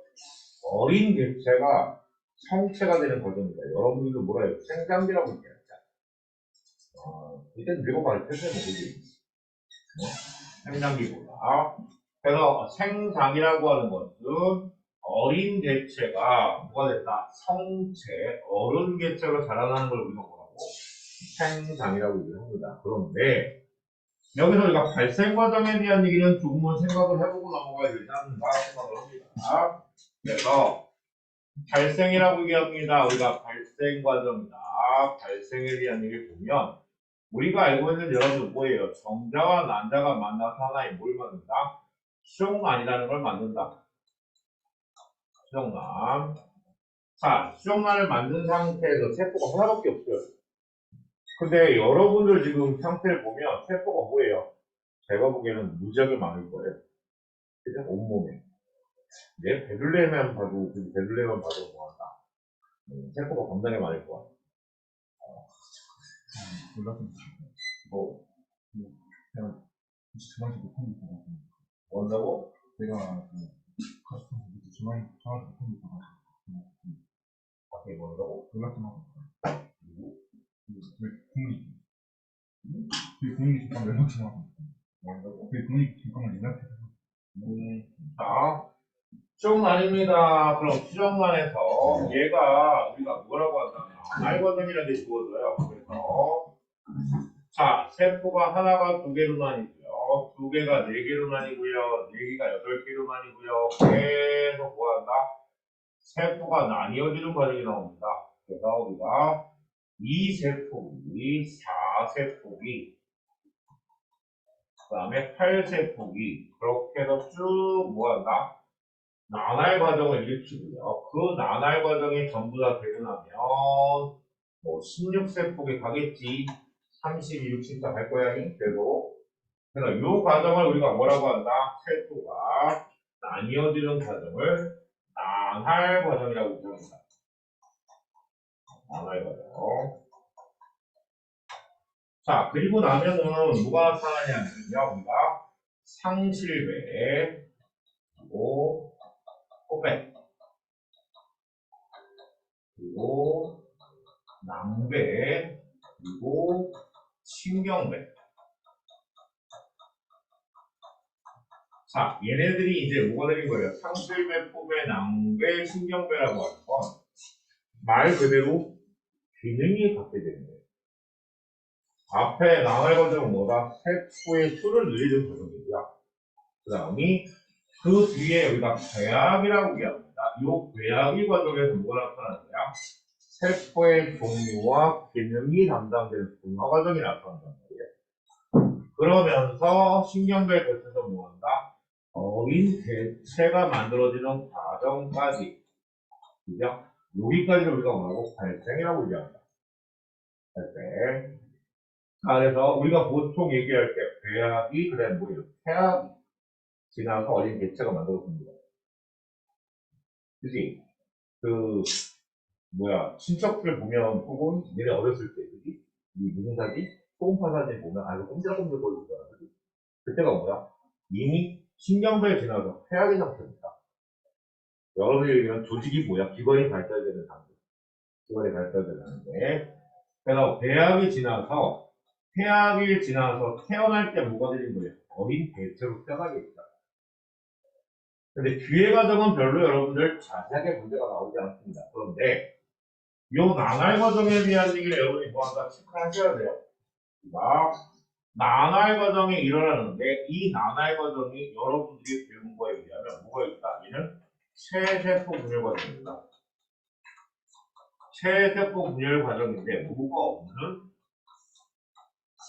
어린 개체가 성체가 되는 과정입니다. 여러분들도 뭐라 해요? 생장기라고 얘기합니다. 이젠 늙어갈 텐데 뭐 그지? 생장기보다. 그래서 생장이라고 하는 것은 어린 개체가 뭐가 됐다? 성체, 어른 개체로 자라나는 걸 우리가 뭐라고? 생장이라고 얘기합니다. 그런데 여기서 우리가 발생 과정에 대한 얘기는 조금은 생각을 해보고 넘어가야 되지 않는가 생각을 합니다. 그래서 발생이라고 얘기합니다. 우리가 발생 과정이다. 발생에 대한 얘기를 보면 우리가 알고 있는 여러분 뭐예요? 정자와 난자가 만나서 하나의 뭘 만든다? 수정란이라는 걸 만든다. 수정란. 자, 수정란을 만든 상태에서 세포가 하나밖에 없어요. 근데 여러분들 지금 상태를 보면 세포가 뭐예요? 제가 보기에는 무지하게 많을 거예요. 그죠? 온몸에. 내 베들레헴만 봐도, 그 베들레헴만 봐도 뭐한다? 세포가 겁나게 많을 거야. 몰랐던 뭐, 그냥 주말에 못한 게 있어가지고 뭔다고? 내가 그 가수한테 주말에 못한 게 있어가지고 밖에 뭔다고? 연락 좀 하고 국립 국립 잠깐 연락 좀 하고 뭔다고? 국립 잠깐만 연락해서 자, 수정란입니다. 그럼 수정란에서 얘가 우리가 뭐라고 한다면 알과정이라는 게 주어져요. 그래서 자, 세포가 하나가 두 개로 나뉘고요. 두 개가 네 개로 나뉘고요. 네 개가 여덟 개로 나뉘고요. 계속 뭐한다? 세포가 나뉘어지는 과정이 나옵니다. 그래서 우리가 이 세포기, 4세포기, 그 다음에 8세포기 그렇게 해서 쭉 뭐한다? 나날 과정을 일으키고요. 그 나날 과정이 전부 다 되고 나면 뭐 16세포기 가겠지. 32, 64 갈 거야. 계속. 그래서 이 과정을 우리가 뭐라고 한다? 세포가 나뉘어지는 과정을 나날 과정이라고 부릅니다. 나날 과정. 자, 그리고 나면은 누가 나타나냐면요. 우리가 상실배, 그리고 호배, 그리고 낭배, 그리고 신경배. 자, 얘네들이 이제 뭐가 되는 거예요? 상실배, 포배, 낭배, 신경배라고 하는 건 말 그대로 기능이 갖게 되는 거예요. 앞에 나날 과정은 뭐다? 세포의 수를 늘리는 과정이고요. 그 다음이 그 뒤에 우리가 배합이라고 얘기합니다. 이 배양이 과정에서 뭐가 나타나는 거야? 세포의 종류와 기능이 담당되는 분화 과정이 나타난단 말이에요. 그러면서 신경계에 거쳐서 뭐한다? 어린 개체가 만들어지는 과정까지, 그죠? 여기까지를 우리가 뭐라고? 발생이라고 얘기합니다. 발생. 자, 그래서 우리가 보통 얘기할 때 배양이 그래 뭐예요? 태양이 지나서 어린 개체가 만들어집니다. 그지? 그 친척들 보면 혹은 얘네 어렸을 때 그지? 이 무슨 사진? 초음파 사진 보면 이거 꼼지락꼼지락 거리고 있잖아. 그지? 그때가 뭐야? 이미 신경부에 지나서 폐악의 상태입니다. 여러분이 얘기하면 조직이 뭐야? 기관이 발달되는 상태. 기관이 발달되는 상태. 그래서 폐악이 지나서 태어날 때 뭐가 되는 거예요? 어린 개체로 태어나겠다. 근데 뒤의 과정은 별로 여러분들 자세하게 문제가 나오지 않습니다. 그런데 이 나날 과정에 대한 얘기를 여러분이 뭐한다 체크하셔야 돼요. 나날 과정이 일어나는데 이 나날 과정이 여러분들이 배운 거에 의하면 뭐가 있다? 얘는 체세포 분열 과정입니다. 체세포 분열 과정인데 뭐가 없는?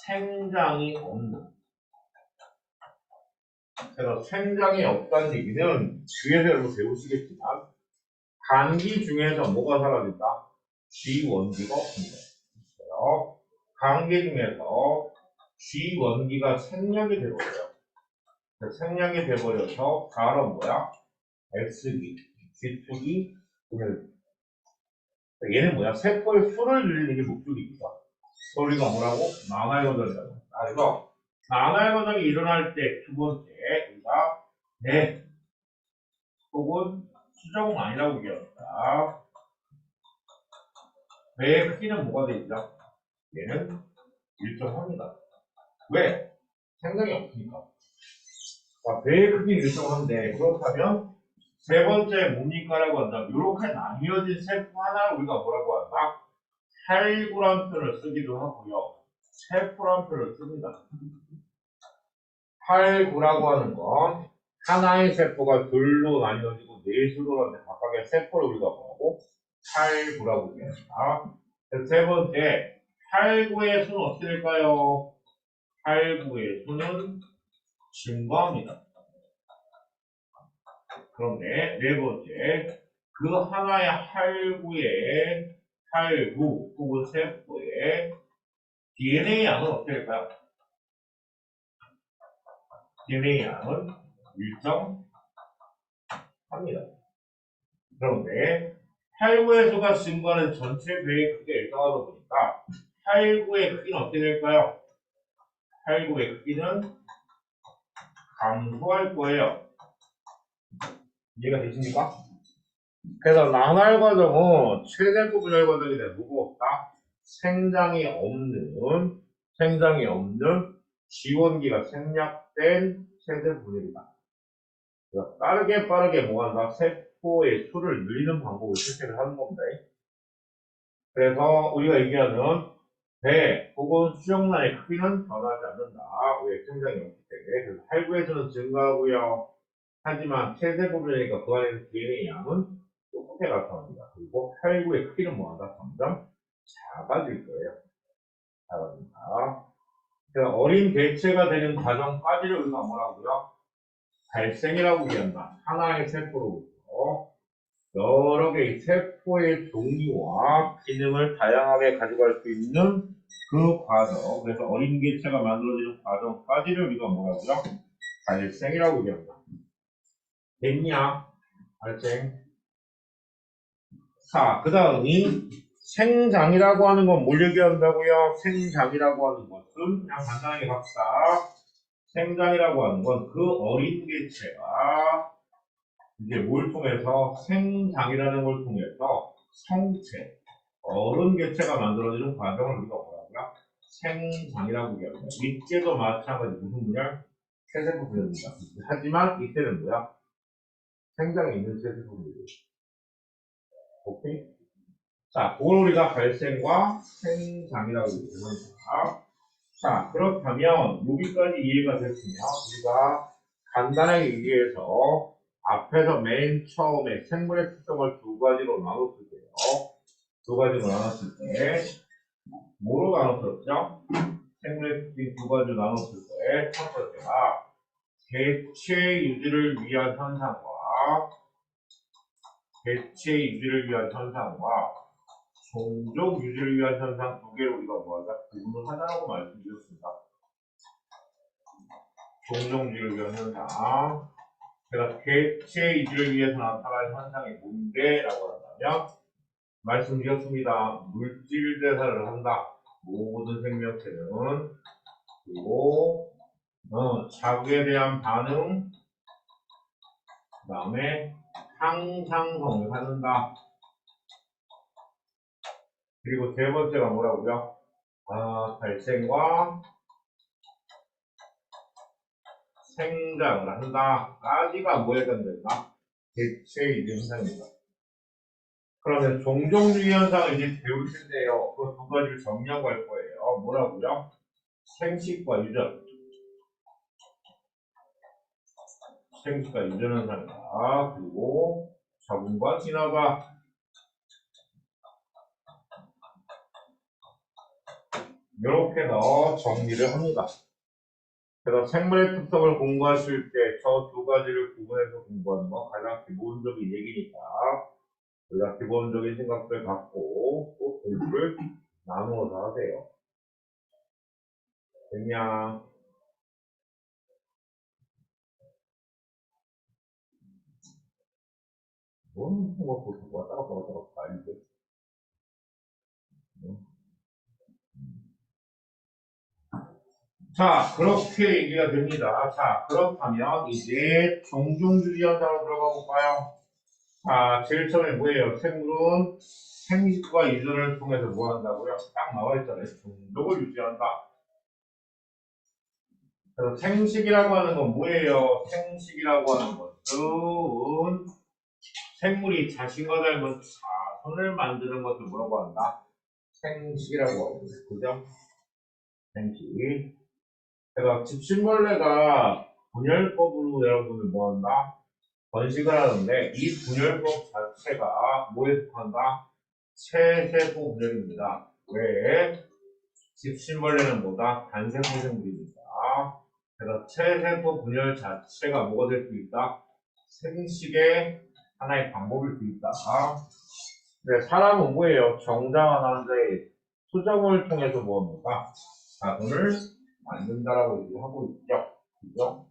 생장이 없는. 그래서 생장이 없다는 얘기는 뒤에서 여러분 배우시겠지만 감기 중에서 뭐가 사라진다? G 원기가 없습니다. 그래서 감기 중에서 G 원기가 생략이 되버려요. 생략이 돼버려서 바로 뭐야? X기, G2기, 얘는 뭐야? 세포의 수를 늘리는 게 목적이니까. 우리가 뭐라고? 나날 과정이라고. 그래서 나날 과정이 일어날 때 두 번째 우리가 배 혹은 수정은 아니라고 얘기합니다. 배의 크기는 뭐가 되죠? 얘는 일정합니다. 왜? 생각이 없으니까. 배의 크기는 일정한데 그렇다면 세 번째 뭡니까라고 한다. 이렇게 나뉘어진 세포 하나를 우리가 뭐라고 한다? 팔구란 표를 쓰기도 하고요. 세포란 표를 씁니다. 팔구라고 하는 건 하나의 세포가 둘로 나뉘어지고 넷으로 하는데 각각의 세포를 우리가 뭐라고? 팔구라고 얘기합니다. 세 번째, 팔구의 수는 어떻게 될까요? 팔구의 수는 증가합니다. 그런데 네 번째, 그 하나의 팔구의 팔구 혹은 세포의 DNA 양은 어떻게 될까요? DNA 양은 일정합니다. 그런데 팔구의 수가 증가하는 전체 배의 크기가 일정하다 보니까 팔구의 크기는 어떻게 될까요? 팔구의 크기는 감소할 거예요. 이해가 되십니까? 그래서 나날 과정은 최대포 분열 과정이 돼 무겁다. 생장이 없는 지원기가 생략된 최대 분열이다. 빠르게 뭐한다? 세포의 수를 늘리는 방법을 실천을 하는 겁니다. 그래서 우리가 얘기하는 배 혹은 수정란의 크기는 변하지 않는다. 왜? 생장이 없기 때문에. 그래서 할구에서는 증가하고요. 하지만 최세포 분열이니까 그 안에 있는 DNA 양은 똑같게 나타납니다. 그리고 할구의 크기는 뭐한다? 점점 작아질 거예요. 작아진다. 그래서 어린 개체가 되는 과정까지를 우리가 뭐라고요? 발생이라고 얘기한다. 하나의 세포로부터 여러 개의 세포의 종류와 기능을 다양하게 가져갈 수 있는 그 과정. 그래서 어린 개체가 만들어지는 과정까지를 우리가 뭐라고요? 발생이라고 얘기합니다. 됐냐? 발생. 자, 그 다음이 생장이라고 하는 건 뭘 얘기한다고요? 생장이라고 하는 것은 그냥 간단하게 갑시다. 생장이라고 하는 건 그 어린 개체가 이제 뭘 통해서 생장이라는 걸 통해서 성체, 어른 개체가 만들어지는 과정을 우리가 뭐라고요? 생장이라고 얘기합니다. 이때도 마찬가지 무슨 분야? 세세포 분야입니다. 하지만 이때는 뭐야? 생장에 있는 세세포 분야예요. 오케이? 자, 그걸 우리가 발생과 생장이라고 얘기합니다. 자, 그렇다면 여기까지 이해가 됐으면 우리가 간단하게 얘기해서 앞에서 맨 처음에 생물의 특성을 두 가지로 나눴을 때요. 두 가지로 나눴을 때, 뭐로 나눴었죠? 생물의 특징 두 가지로 나눴을 때, 첫 번째가 개체 유지를 위한 현상과 종족 유지를 위한 현상 두 개를 우리가 뭐하자? 구분을 하자라고 말씀드렸습니다. 종족 유지를 위한 현상. 제가 개체 유지를 위해서 나타날 현상이 뭔데라고 한다면 말씀드렸습니다. 물질 대사를 한다. 모든 생명체는 그리고 자극에 대한 반응, 그 다음에 항상성을 갖는다. 그리고 세 번째가 뭐라고요? 발생과 생장을 한다. 까지가 뭐에 해당된다? 개체 유지 현상입니다. 그러면 종족유기 현상을 이제 배울 텐데요. 그 두 가지를 정리하고 할 거예요. 뭐라고요? 생식과 유전. 생식과 유전 현상이다. 그리고 자궁과 진화가. 이렇게 해서 정리를 합니다. 그래서 생물의 특성을 공부하실 때 저 두 가지를 구분해서 공부하는 건 가장 기본적인 얘기니까 우리가 기본적인 생각을 갖고 또 공부를 나누어서 하세요. 됐냐? 뭔 생각도 자꾸 왔다 갔다 왔다 갔다 아닌데. 자, 그렇게 얘기가 됩니다. 자, 그렇다면 이제 종종주의 현상으로 들어가 볼까요? 자, 제일 처음에 뭐예요? 생물은 생식과 유전을 통해서 뭐 한다고요? 딱 나와 있잖아요. 종족을 유지한다. 그래서 생식이라고 하는 건 뭐예요? 생식이라고 하는 것은 생물이 자신과 닮은 자손을 만드는 것을 뭐라고 한다? 생식이라고 하고 있어요. 그죠? 생식. 그래서 집신벌레가 분열법으로 여러분을 뭐 한다? 번식을 하는데 이 분열법 자체가 뭐에 속한다? 체세포 분열입니다. 왜? 집신벌레는 뭐다? 단세포 생물입니다. 그래서 체세포 분열 자체가 뭐가 될 수 있다? 생식의 하나의 방법일 수 있다. 네, 사람은 뭐예요? 정당한 자의 수정을 통해서 뭐합니까? 자손을 만든다라고 얘기하고 있죠. 그죠?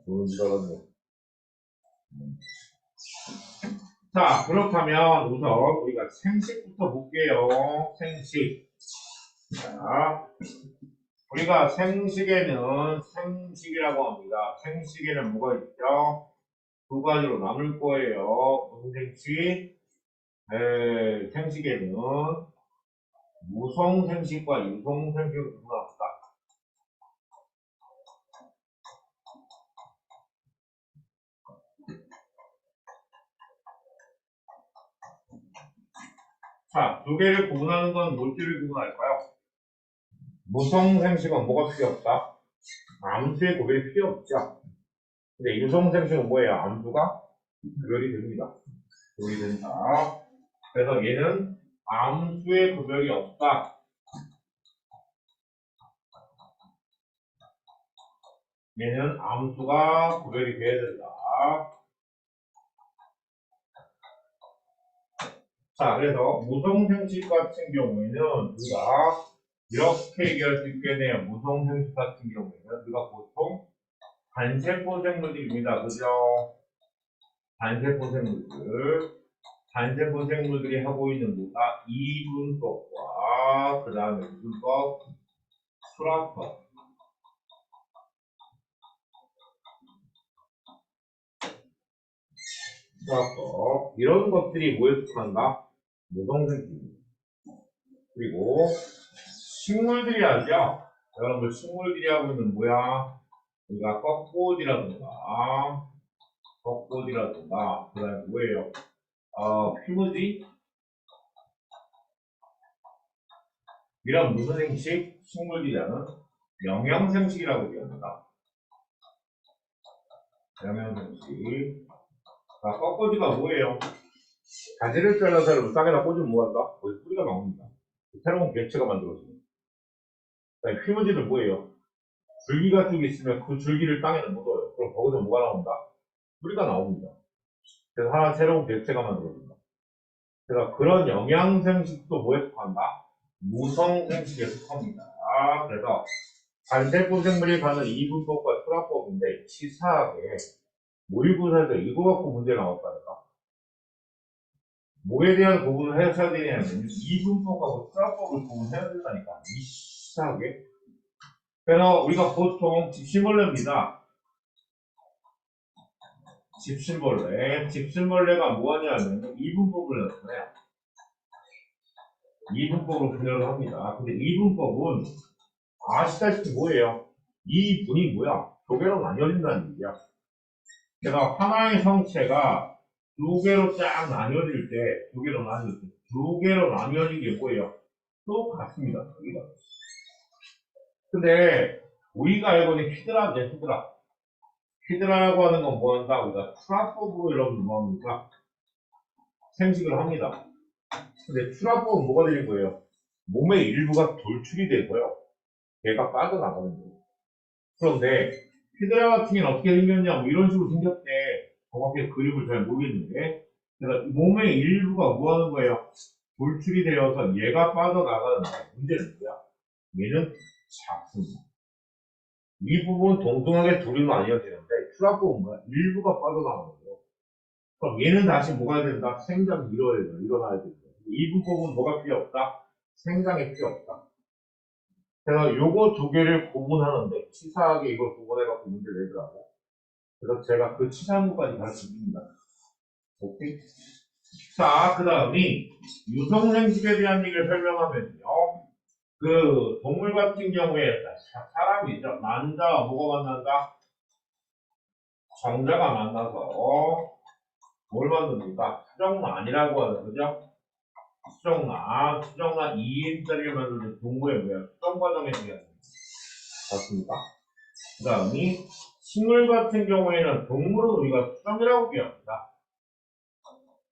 좋은 거거든요. 자, 그렇다면 우선 우리가 생식부터 볼게요. 생식. 자, 우리가 생식이라고 합니다. 생식에는 뭐가 있죠? 두 가지로 나눌 거예요. 무슨 생식? 생식에는 무성생식과 유성생식을 구분합니다. 자, 두 개를 구분하는 건 뭘지를 구분할까요? 무성생식은 뭐가 필요 없다? 암수의 구별이 필요 없죠. 근데 유성생식은 뭐예요? 암수가 구별이 됩니다. 구별이 된다. 그래서 얘는 암수의 구별이 없다. 얘는 암수가 구별이 돼야 된다. 자, 그래서 무성생식 같은 경우에는 우리가 이렇게 얘기할 수 있겠네요. 무성생식 같은 경우에는 우리가 보통 단세포 생물들입니다. 그죠? 단세포 생물들. 단세포 생물들이 하고 있는 뭐가 이분법과 그 다음에 무슨 법? 수락법. 수락법. 이런 것들이 뭐에 속한다? 무성생식입니다. 그리고 식물들이 하죠. 여러분들 식물들이 하고 있는 뭐야? 우리가 꺾꽃이라든가 그 다음에 뭐예요? 피무지? 이런 무슨 생식? 식물들이 하는 영양생식이라고 얘기합니다. 영양생식. 자, 꺾어지가 뭐예요? 가지를 잘라서 여러분 땅에다 꽂으면 뭐한다? 거기 뿌리가 나옵니다. 새로운 개체가 만들어집니다. 그다음에 휘문지는 뭐예요? 줄기가 쭉 있으면 그 줄기를 땅에는 묻어요. 그럼 거기서 뭐가 나온다? 뿌리가 나옵니다. 그래서 하나 새로운 개체가 만들어진다. 그래서 그런 영양생식도 뭐에 속한다? 무성생식에 속합니다. 그래서 반대품 생물이 가는 이분법과 투라법인데 치사하게 모의고사에서 이거 갖고 문제 나왔다니까. 뭐에 대한 구분을 해야 되냐면 이분법하고 투라법을 구분해야 된다니까. 치사하게. 그래서 우리가 보통 집신벌레입니다. 집신벌레. 집신벌레가 뭐하냐면 이분법을 나타내요. 이분법으로 분열을 합니다. 근데 이분법은 아시다시피 뭐예요? 이 분이 뭐야? 두 개로 나뉘어진다는 얘기야. 그래서 하나의 성체가 두 개로 쫙 나뉘어질 때, 두 개로 나뉘어진 게 뭐예요? 똑같습니다. 크기가. 근데 우리가 알고 있는 히드라죠, 히드라. 히드라라고 하는 건 뭐 한다? 우리가 트라법으로 여러분 뭐 합니까? 생식을 합니다. 근데 트라법은 뭐가 되는 거예요? 몸의 일부가 돌출이 되고요. 얘가 빠져나가는 거예요. 그런데 히드라 같은 경우는 어떻게 생겼냐, 뭐 이런 식으로 생겼대. 정확히 그림을 잘 모르겠는데. 그래서 몸의 일부가 뭐 하는 거예요? 돌출이 되어서 얘가 빠져나가는데, 문제는 뭐야? 얘는 작습니다. 이 부분 동등하게 둘이 나뉘어지는데, 트라법은 뭐야? 일부가 빠져나가는 거예요. 그럼 얘는 다시 뭐가 해야 된다? 생장이 일어나야 된다. 이 부분은 뭐가 필요 없다? 생장이 필요 없다. 그래서 요거 두 개를 구분하는데, 치사하게 이걸 구분해갖고 문제를 내더라고. 그래서 제가 그 치사한것까지 가르쳐 줍니다. 오케이? 자, 그 다음이 유성생식에 대한 얘기를 설명하면요. 그 동물 같은 경우에 사람이죠. 난자와 뭐가 만난다? 정자가 만나서 뭘 만듭니까? 수정란이라고 하죠. 그죠? 수정란 2인짜리를 만드는 동물의 뭐야? 수정 과정에 대한 맞습니까? 그 다음이 식물 같은 경우에는 동물은 우리가 수정이라고 표현합니다.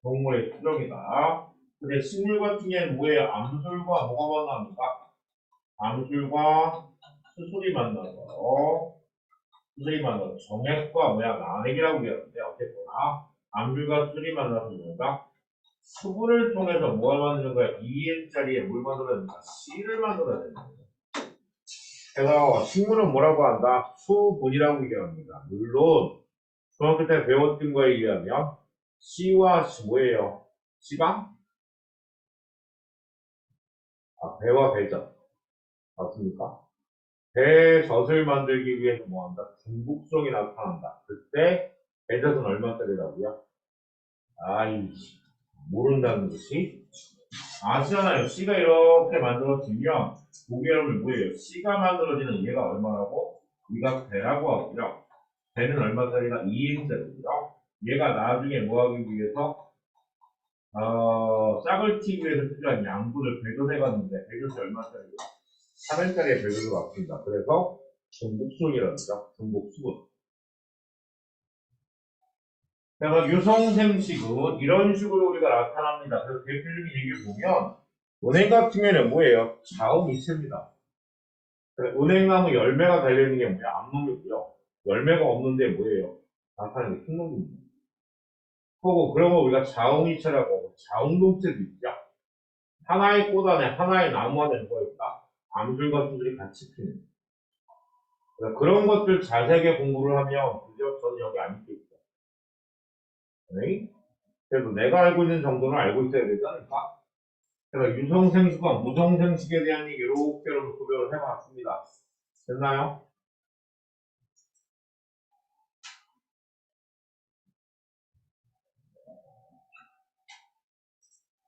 동물의 수정이다. 근데 식물 같은 경우에는 뭐예요? 암술과 뭐가 만납니까? 암술과 수술이 만나서 정액과 뭐야? 난액이라고 표현하는데 어쨌거나 암술과 수술이 만나서 뭔가 수분을 통해서 뭘 만드는 거야? 2N짜리에 뭘 만들어야 된다? C를 만들어야 된다. 그래서 식물은 뭐라고 한다? 수분이라고 얘기합니다. 물론 중학교 때 배웠던 거에 의하면 C와 C 뭐예요? 지방? 배와 배젖. 맞습니까? 배젖을 만들기 위해서 뭐 한다? 중국성이 나타난다. 그때 배젖은 얼마짜리라고요? 모른다는 것이 아시잖아요. C가 이렇게 만들어지면 고개열을 뭐예요? C가 만들어지는 얘가 얼마라고? 얘가 배라고 하고요. 배는 얼마짜리다? 2인짜리고요. 얘가 나중에 뭐 하기 위해서 짝을 튀기 위해서 필요한 양분을 배도해갔는데 배도이 얼마짜리다? 3N짜리의 배도도 맞습니다. 그래서 중복수분이라고 하죠. 중복수분. 그래서 유성생식은 이런 식으로 우리가 나타납니다. 그래서 대표적인 얘기를 보면 은행 같은 경우에는 뭐예요? 자음이체입니다. 은행나무 열매가 달려있는 게 뭐야? 암놈이고요. 열매가 없는데 뭐예요? 나타나는 게 흰놈입니다. 그런 거 우리가 자웅이체라고 하고 자웅동체도 있죠. 하나의 꽃 안에 하나의 나무 안에 뭐가 있다? 암술과 수술이 같이 피는. 그런 것들 자세하게 공부를 하면 그저 저는 여기 안 있겠죠. 네? 그래서 내가 알고 있는 정도는 알고 있어야 되지 않을까? 그래서 유성생식과 무성생식에 대한 얘기 이렇게 여러분 구별을 해봤습니다. 됐나요?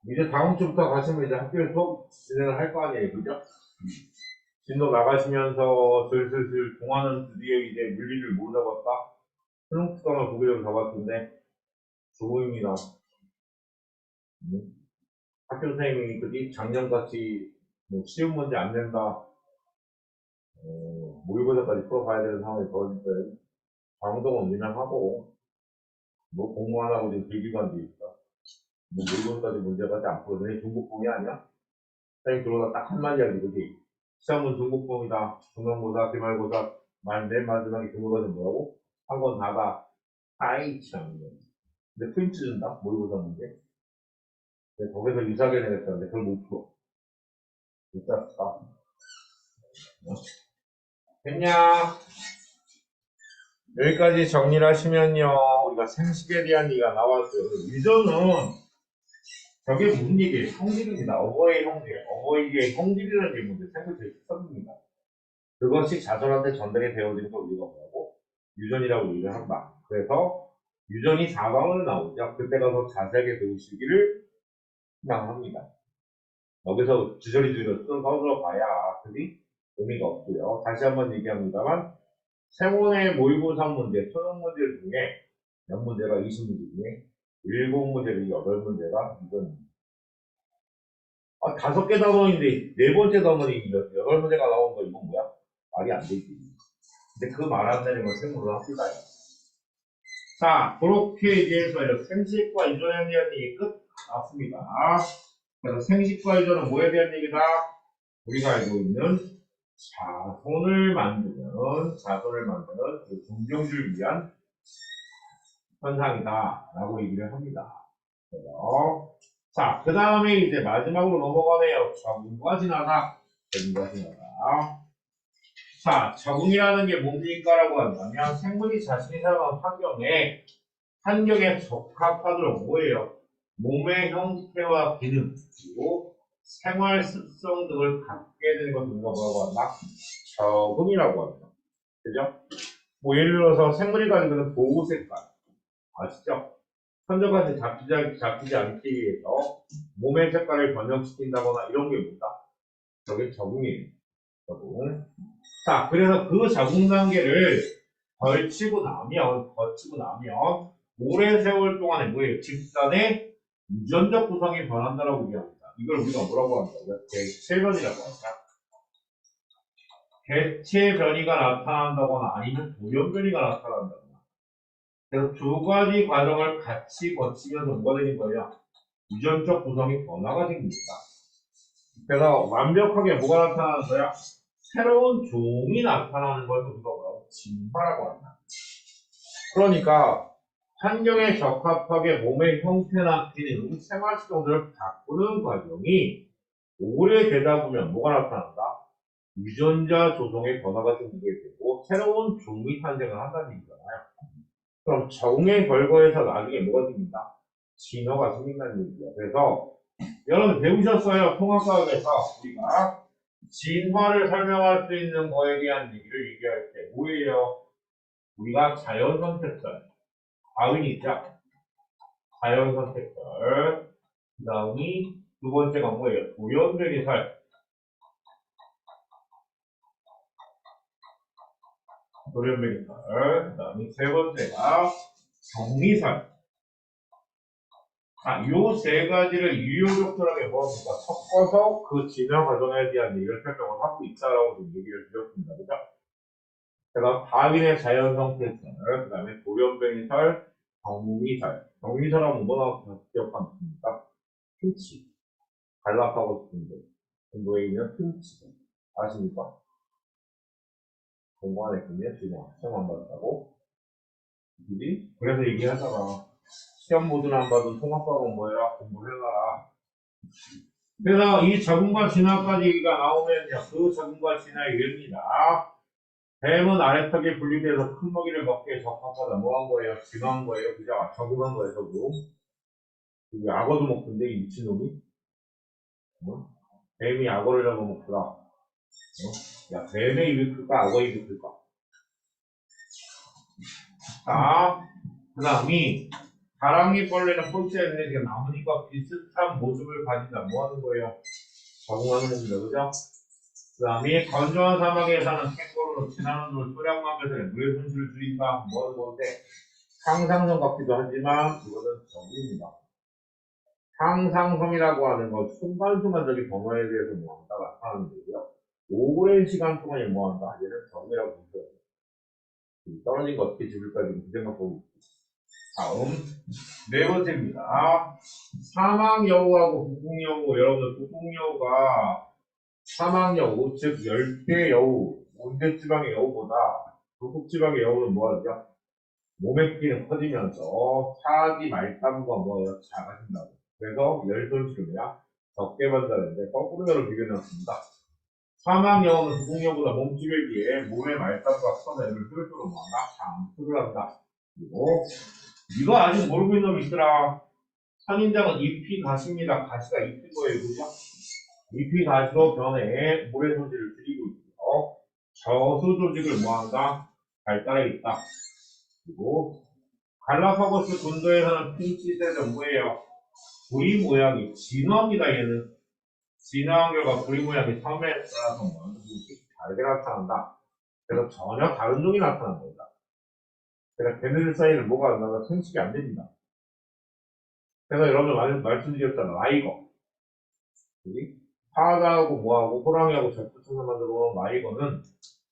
이제 다음 주부터 가시면 이제 학교에 수업 진행을 할 거 아니에요, 그죠? 진도 나가시면서 슬슬 동화는 드디어 이제 물리를 못 잡았다. 수능특강을 고개를 잡았던데 주호입니다. 학교 선생님이 그지 작년같이 뭐 시험 문제 안 낸다. 모의고사까지 풀어봐야 되는 상황이 벌어질 거예요. 방송은 그냥 하고, 뭐 공부 안 하고 지금 대기관도 있어. 뭐 물건까지 문제가지 않고, 내 중국공이 아니야? 선생님 들어오다 딱 한마디 하지, 그지? 시험은 중국공이다. 중간고사, 기말고사, 맨 마지막에 중국어는 뭐라고? 한 건 다가, 아이, 참. 근데 프린트 준다? 모의고사 문제. 근데 거기서 유사하게 내겠다는데, 그걸 못 풀어. 못 짰다. 어? 됐냐? 여기까지 정리를 하시면요. 우리가 생식에 대한 얘기가 나왔어요. 유전은 저게 무슨 얘기예요? 성질입니다. 어버이 형질. 어버이의 형질이라는 게 뭔데? 생물 제13입니다. 그것이 자손한테 전달이 되어지는 걸 우리가 뭐라고? 유전이라고 얘기를 한다. 그래서 유전이 4강으로 나오죠. 그때 가서 자세하게 배우시기를 희망합니다. 여기서 주저리주저리 써서 봐야 그리 의미가 없고요. 다시 한번 얘기합니다만 세원의 모의고사 문제, 수능 문제 중에 몇 문제가 20문제 중에 7문제를 8문제가 이건 5개 단원인데 4번째 단원이 8문제가 나오는 거 이건 뭐야? 말이 안 되지. 근데 그 말 안 되는 건 생물을 합시다. 자, 그렇게 이제 생식과 이전에 대한 얘기 끝 났습니다. 그래서 생식과 이전은 뭐에 대한 얘기다? 우리가 알고 있는 자손을 만드는 그 종종주를 위한 현상이다. 라고 얘기를 합니다. 그래서 자, 그 다음에 이제 마지막으로 넘어가네요. 적응과 진화다. 적응과 진화다. 자, 적응이라는 게 뭡니까? 라고 한다면 생물이 자신이 살아가는 환경에 적합하도록 뭐예요? 몸의 형태와 기능, 그리고 생활 습성 등을 갖게 되는 것을 우리가 뭐라고 한다? 적응이라고 합니다. 그죠? 뭐 예를 들어서 생물이 가지고 있는 보호 색깔 아시죠? 선조같이 잡히지 않기 위해서 몸의 색깔을 변형시킨다거나 이런 게 뭐다? 저게 적응이에요. 적응. 자, 그래서 그 적응 단계를 거치고 나면 오랜 세월 동안에 뭐예요? 집단의 유전적 구성이 변한다라고 얘기합니다. 이걸 우리가 뭐라고 한다고요? 개체변이라고 합니다. 개체 변이가 나타난다거나 아니면 돌연 변이가 나타난다거나. 그래서 두 가지 과정을 같이 거치면서 뭐가 되는 거예요? 유전적 구성이 변화가 생깁니다. 그래서 완벽하게 뭐가 나타나는 거야? 새로운 종이 나타나는 걸 우리가 뭐라고? 진화라고 한다. 그러니까 환경에 적합하게 몸의 형태나 기능, 생활 습성들을 바꾸는 과정이 오래되다 보면 뭐가 나타난다? 유전자 조성의 변화가 생기게 되고 새로운 종이 탄생을 한다는 얘기잖아요. 그럼 적응의 결과에서 나중에 뭐가 생긴다? 진화가 생긴다는 얘기야. 그래서 여러분 배우셨어요. 통합과학에서 우리가 진화를 설명할 수 있는 거에 대한 얘기를 얘기할 때 뭐예요? 우리가 자연선택설, 다윈이 있죠? 자연선택설, 그 다음이 두 번째가 뭐예요? 돌연변이설, 그 다음이 세 번째가 정리설. 자, 요 세 가지를 유효적절하게 뭐합니까? 섞어서 그 진화 과정에 대한 얘기를 설명을 하고 있다라고 좀 얘기를 드렸습니다. 그죠? 그래서 다윈의 자연선택설, 그 다음에 돌연변이설, 정리설. 정리설하면 뭐라고 기억하면 됩니까? 핀치. 발라하고 싶은데, 공부에 있는 핀치. 아십니까? 공부 안 했군요. 지금 시험 안 봤다고. 그지? 그래서 얘기하잖아. 시험 모드는 안 봐도 통합과학은 뭐야? 공부해라. 그래서 이 적응과 진화까지가 나오면요. 그 적응과 진화의 예입니다. 뱀은 아래턱에 분리돼서 큰 먹이를 먹기에 적합하다. 뭐 한 거예요? 진화한 거예요. 그죠? 적응한 거예요. 적응. 악어도 먹던데, 이 미친놈이. 어? 뱀이 악어를 잡아먹더라. 야, 뱀의 입이 클까? 악어의 입이 클까? 자, 그 다음이 다랑이 벌레는 폰트에 있는 나무니까 비슷한 모습을 가진다. 뭐 하는 거예요? 적응하는 겁니다. 그죠? 그 다음에 건조한 사막에 사는 캥거루는 지나는 소량만에서 물의 손실을 줄인다. 뭐 하는 건데 상상성 같기도 하지만 이거는 적입니다. 상상성이라고 하는 건 순간순간적인 변화에 대해서 뭐한다 나타나는 거고요. 오랜 시간 동안에 뭐한다? 얘는 적이라고 보셔야 돼요. 떨어진 거 어떻게 집을까 지금 문제만 보고 있고. 다음 네 번째입니다. 사망여우하고 부궁여우. 여러분들 부궁여우가 사망여우 즉 열대여우 온대지방의 여우보다 북극지방의 여우는 뭐하죠? 몸의 크기는 커지면서 파기 말단부가 뭐예요? 작아진다고. 그래서 열 손실이야 적게 받는다는데 거꾸로 열을 비교해놨습니다. 사망여우는 부궁여우보다 몸집에 비해 몸의 말단부가 커서 열을 효율적으로 모아나 잠수를 한다. 그리고 이거 아직 모르고 있는 놈이 있더라. 선인장은 잎이 가시입니다. 가시가 잎인 거예요. 그죠? 잎이 가시로 변해 모래 소지를 줄이고 있고요. 저수 조직을 뭐한다? 발달해 있다. 그리고 갈라파고스 군도에서는 핀치새는 뭐예요? 부리 모양이 진화입니다. 얘는 진화한 결과 부리 모양이 섬에 따라서 뭐하는 다르게 나타난다. 그래서 전혀 다른 종이 나타난 겁니다. 그래서 걔네들 사이에는 뭐가 안 나가 생식이 안 됩니다. 그래서 여러분들 말씀드렸잖아. 라이거. 그지? 파다하고 뭐하고 호랑이하고 접붙여서 만들어 놓은 라이거는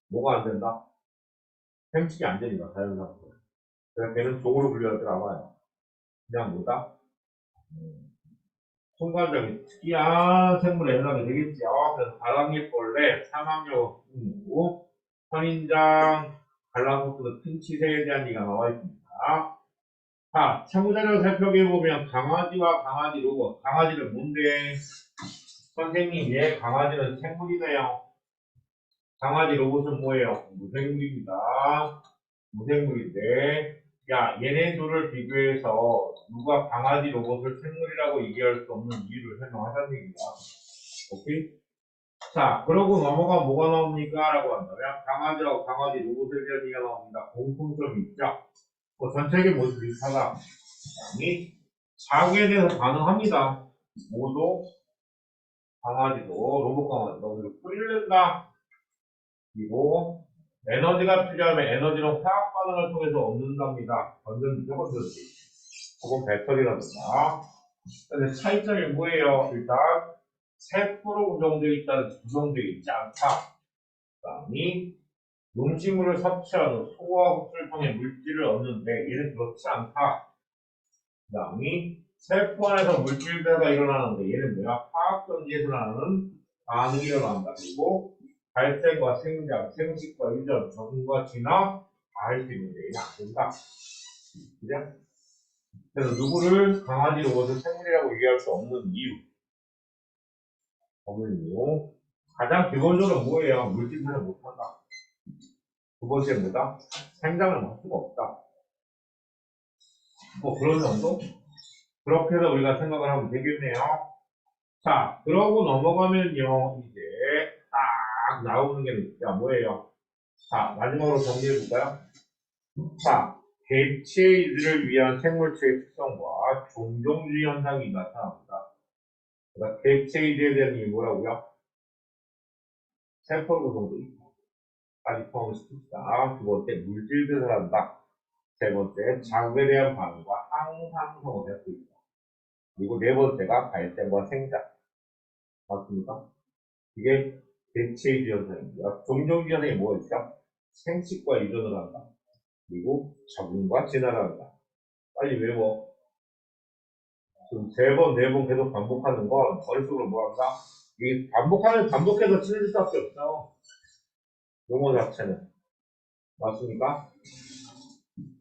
뭐가 안 된다? 생식이 안 됩니다. 자연상으로. 그래서 걔는 종으로 분류할 때 나와요. 그냥 뭐다? 순간적인 특이한 생물에 해당이 되겠죠. 그래서 바람잎벌레, 사막여우, 선인장, 갈라포크도 큰 치새에 대한 얘기가 나와 있습니다. 자, 참고자료를 살펴보면 강아지와 강아지 로봇. 강아지는 뭔데? 선생님, 얘 강아지는 생물이네요. 강아지 로봇은 뭐예요? 무생물입니다. 무생물인데, 야, 얘네 둘을 비교해서 누가 강아지 로봇을 생물이라고 얘기할 수 없는 이유를 설명하자는 얘기입니다. 오케이? 자, 그러고 넘어가면 뭐가 나옵니까? 라고 한다면, 강아지하고 강아지 로봇에 대한 얘기가 나옵니다. 공통점이 있죠? 전체적인 모습이 비슷하다. 이 자구에 대해서 반응합니다. 모두 강아지도 로봇 강아지도 그리고 뿌리를 낸다. 그리고 에너지가 필요하면 에너지는 화학 반응을 통해서 얻는답니다. 건전지죠, 건전지. 혹은 배터리라든가. 근데 차이점이 뭐예요? 일단 세포로 구성되어 있지 않다. 그다음이 음식물을 섭취하는 소화 흡수를 통해 물질을 얻는데 얘는 그렇지 않다. 그다음이 세포 안에서 물질 배가 일어나는데 얘는 뭐야? 화학전지에서 나는 반응이 일어난다. 그리고 발생과 생장, 생식과 유전, 적응과 진화 다 할 수 있는데 얘는 안 된다. 그죠? 그래서 누구를 강아지 로봇을 생물이라고 얘기할 수 없는 이유. 없는 이유. 가장 기본적으로 뭐예요? 물질 배를 못한다. 두 번째 뭐다? 생장을 할 수가 없다. 뭐 그런 정도? 그렇게 해서 우리가 생각을 하면 되겠네요. 자, 그러고 넘어가면요, 이제 딱 나오는 게 있죠. 뭐예요? 자, 마지막으로 정리해볼까요? 자, 개체이들을 위한 생물체의 특성과 종종주의 현상이 나타납니다. 그러니까 개체이들에 대한 게 뭐라고요? 세포 구성도 있고, 아직 포함시킵시다. 두 번째, 물질 배설한다. 세 번째, 자극에 대한 반응과 항상성을 할 수 있다. 그리고 네 번째가 발생과 생장. 맞습니까? 이게 대체이주 현상입니다. 종종주 현상이 뭐가 있죠? 생식과 유전을 한다. 그리고 적응과 진화를 한다. 빨리 외워. 지금 세 번, 네 번 계속 반복하는 건 머릿속으로 뭐 한다? 이게 반복해서 친해질 수밖에 없죠. 용어 자체는. 맞습니까?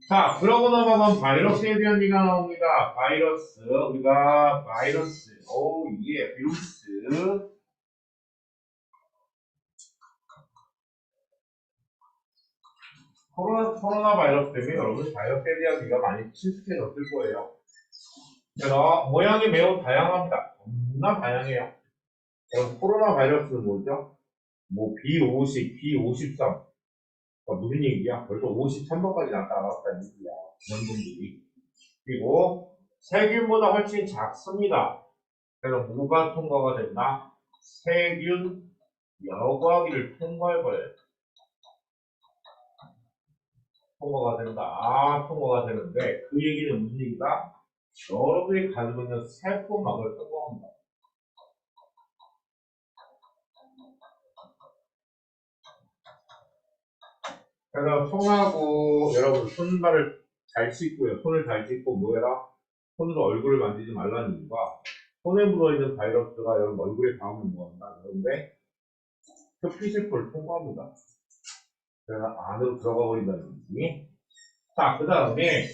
자, 그러고 넘어가면 바이러스에 대한 얘기가 나옵니다. 바이러스. 우리가 바이러스. 오, 예, 비루스. 코로나 바이러스 때문에 여러분 바이러스에 대한 얘기가 많이 친숙해졌을 거예요. 그래서 모양이 매우 다양합니다. 너무나 다양해요. 그럼 코로나 바이러스는 뭐죠? 뭐 B50, B53. 무슨 얘기야? 벌써 53번까지 나타났다는 얘기야. 원분들이. 그리고 세균보다 훨씬 작습니다. 그래서 뭐가 통과가 된다? 세균 여과기를 통과해버려요. 통과가 된다. 통과가 되는데 그 얘기는 무슨 얘기다? 여러분이 가지고 있는 세포막을 통과합니다. 그래서 손하고 여러분 손발을 잘 씻고요. 손을 잘 씻고 뭐해라? 손으로 얼굴을 만지지 말라는 이유가 손에 묻어있는 바이러스가 여러분 얼굴에 닿으면 뭐한다? 여러분의 표피세포를 통과합니다. 그래서 안으로 들어가 버린다는 얘기. 자, 그 다음에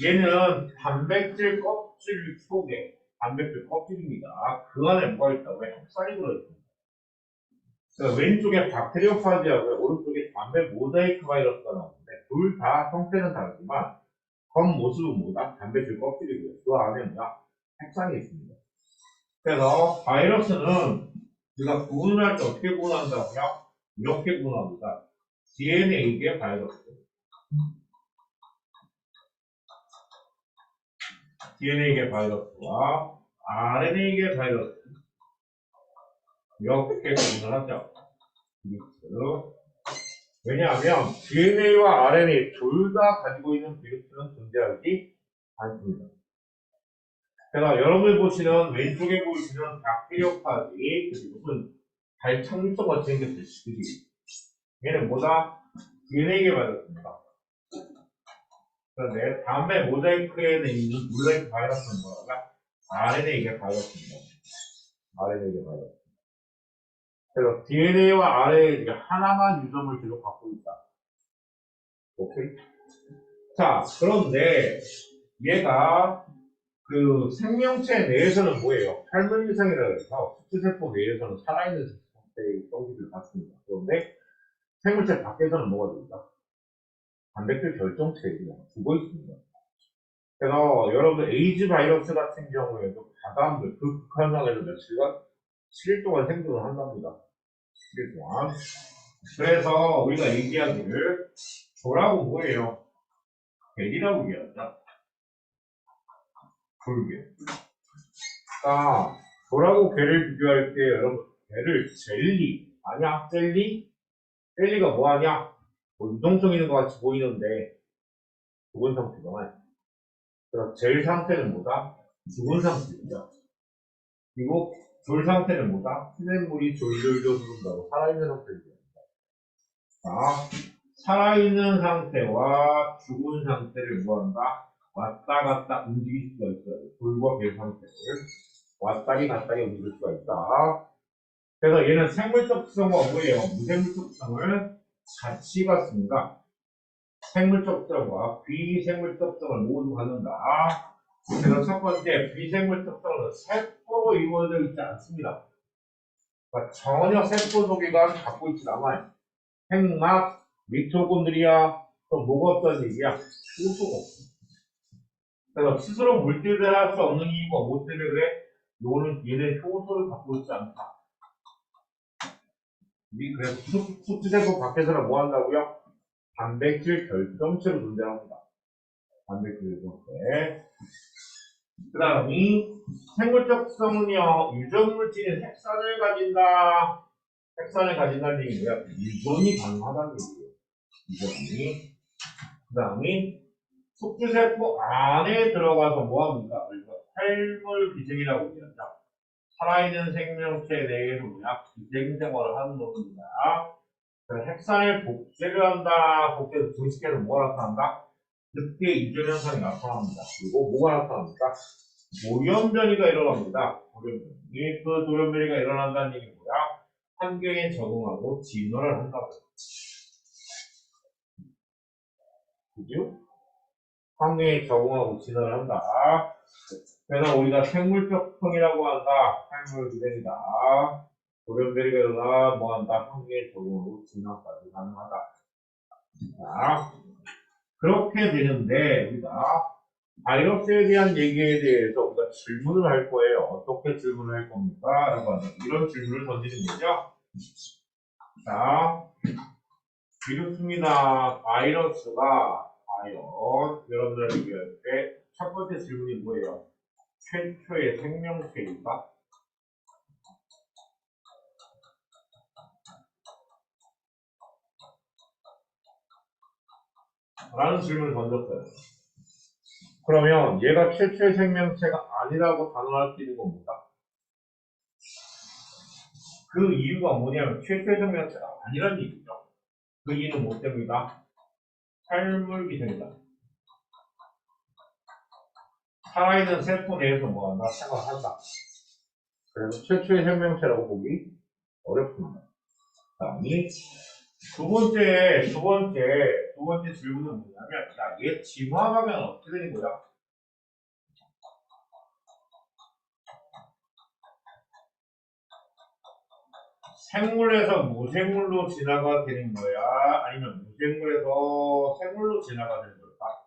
얘는 단백질 껍질 속에 단백질 껍질입니다. 그 안에 뭐가 있다고요? 햅쌀이 들어있습니다. 그러니까 왼쪽에 박테리오파지하고 오른쪽에 담배 모자이크 바이러스가 나오는데 둘 다 형태는 다르지만 겉모습은 뭐다? 단백질 껍질이고요. 그 안에 뭐야? 핵산이 있습니다. 그래서 바이러스는 우리가 구분할 때 어떻게 구분한다고요? 이렇게 구분합니다. DNA계 바이러스, DNA계 바이러스와 RNA계 바이러스 이렇게 구분을 하죠. 왜냐하면 DNA와 RNA 둘 다 가지고 있는 비루스는 존재하지 않습니다. 그래서 여러분이 보시는 왼쪽에 보이시는 박테리오파지 무슨 발 착륙성과 생겼을 시들이 얘는 뭐다? DNA계 바이러스입니다. 그런데 담배 모자이크에는 있는 모자이크 바이러스는 뭐라고요? RNA계 바이러스입니다. RNA계 바이러스. 그래서 DNA와 RNA 하나만 유전을 계속 갖고 있다. 오케이? 자, 그런데 얘가 그 생명체 내에서는 뭐예요? 활물 이상이라고 해서 수세포 내에서는 살아있는 상태의 성질을 갖습니다. 그런데 생물체 밖에서는 뭐가 됩니까? 단백질 결정체가 죽어 있습니다. 그래서 여러분 에이즈 바이러스 같은 경우에도 바닷물 그 극한상에서 며칠간 7일 동안 생존을 한답니다. 7일 동안. 그래서 우리가 얘기하기를 조라고 뭐예요? 겔이라고 얘기하죠. 돌게. 자, 조라고 겔을 비교할 때 여러분 겔을 젤리 아니야? 젤리? 젤리가 뭐하냐? 뭐 유동성 있는 것 같이 보이는데 죽은 상태잖아요. 그래서 젤 상태는 뭐다? 죽은 상태죠. 그리고 졸 상태는 뭐다? 시냇물이 졸졸졸 흐른다고 살아있는 상태를 얘기합니다. 자, 살아있는 상태와 죽은 상태를 뭐한다? 왔다 갔다 움직일 수가 있어요. 졸과 겔 상태를 왔다리 갔다리 움직일 수가 있다. 그래서 얘는 생물적 특성과 뭐예요? 무생물적 특성을 같이 갖습니다. 생물적 특성과 비생물적 특성을 모두 갖는다. 그래서 첫 번째, 비생물적 특성은 세포로 이루어져 있지 않습니다. 그러니까 전혀 세포 소개가 갖고 있지 않아요. 핵막, 미토콘드리아, 또 뭐가 없다는 얘기야? 효소가 없어. 그래서 스스로 물질을 할 수 없는 이유가 뭐 때문에 그래? 얘는 효소를 갖고 있지 않다. 그래서 수치세포 밖에서는 뭐 한다고요? 단백질 결정체로 존재합니다. 단백질 결정체. 그 다음이 생물적 특성은요, 유전물질인 핵산을 가진다. 핵산을 가진다는 얘기고요. 유전이 가능하다는 얘기예요. 유전이. 그 다음이 숙주세포 안에 들어가서 뭐합니까? 우리가 활물 비생이라고 얘기하죠. 살아있는 생명체 내에서 뭐야? 비생 생활을 하는 겁니다. 핵산을 복제를 한다. 복제해서 증식해서 뭐가 나타난다? 그때 이전 현상이 나타납니다. 그리고 뭐가 나타납니까? 돌연변이가 일어납니다. 돌연변이. 그 돌연변이가 일어난다는 얘기는 뭐야? 환경에 적응하고 진화를 한다고. 그죠? 환경에 적응하고 진화를 한다. 그래서 우리가 생물적 특성이라고 한다. 생물 기생이다. 돌연변이가 일어나 뭐 한다? 환경에 적응하고 진화까지 가능하다. 자, 그렇게 되는데 우리가 바이러스에 대한 얘기에 대해서 우리가 질문을 할 거예요. 어떻게 질문을 할 겁니까? 라고 하는 이런 질문을 던지는 거죠. 자, 비루스입니다. 바이러스가 과연 여러분들 얘기할 때 첫 번째 질문이 뭐예요? 최초의 생명체인가? 라는 질문을 던졌어요. 그러면 얘가 최초의 생명체가 아니라고 단언할 수 있는 겁니다. 그 이유가 뭐냐면 최초의 생명체가 아니라는 얘기죠. 그 이유는 못 됩니다. 탈물기생이다. 살아있는 세포 내에서 뭐한다? 생활한다. 그래서 최초의 생명체라고 보기 어렵습니다. 다음이 두 번째 질문은 뭐냐면, 야, 얘 진화하면 어떻게 되는 거야? 생물에서 무생물로 진화가 되는 거야? 아니면 무생물에서 생물로 진화가 되는 걸까?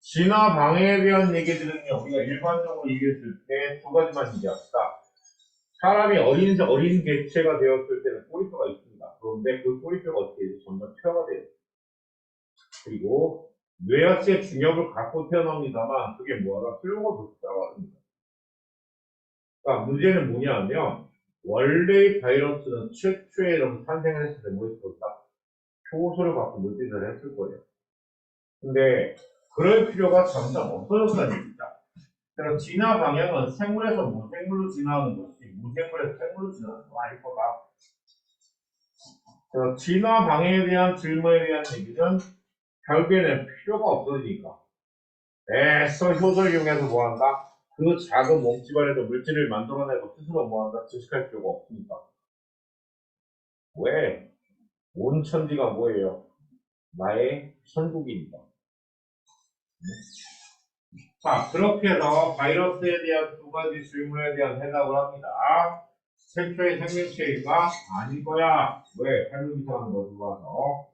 진화 방해에 대한 얘기들은요, 우리가 일반적으로 얘기했을 때 두 가지만 얘기합시다. 사람이 어린 개체가 되었을 때는 꼬리뼈가 있습니다. 그런데 그 꼬리뼈가 어떻게 해서 점점 퇴화가 돼요. 그리고 뇌하수의 중력을 갖고 태어납니다만 그게 뭐하다? 쓸모가 없다고 합니다. 그러니까 문제는 뭐냐면 원래의 바이러스는 최초에 이렇게 탄생을 했을 때 뭐 했을까? 효소를 갖고 물질을 했을 거예요. 근데 그럴 필요가 점점 없어졌다는 얘기죠. 그래서 진화 방향은 생물에서 무생물로 진화하는 것이 무생물에서 생물로 진화하는 거 아닐 거다. 그래서 진화 방향에 대한 질문에 대한 얘기는 결국에는 필요가 없어지니까 애써 효소를 이용해서 뭐한다? 그 작은 몸집 안에서 물질을 만들어내고 스스로 뭐한다? 증식할 필요가 없으니까. 왜? 온 천지가 뭐예요? 나의 천국입니다. 자, 그렇게 해서 바이러스에 대한 두 가지 질문에 대한 해답을 합니다. 최초의 생명체가 아닐 거야. 왜? 탈루기상하는 것을 봐서.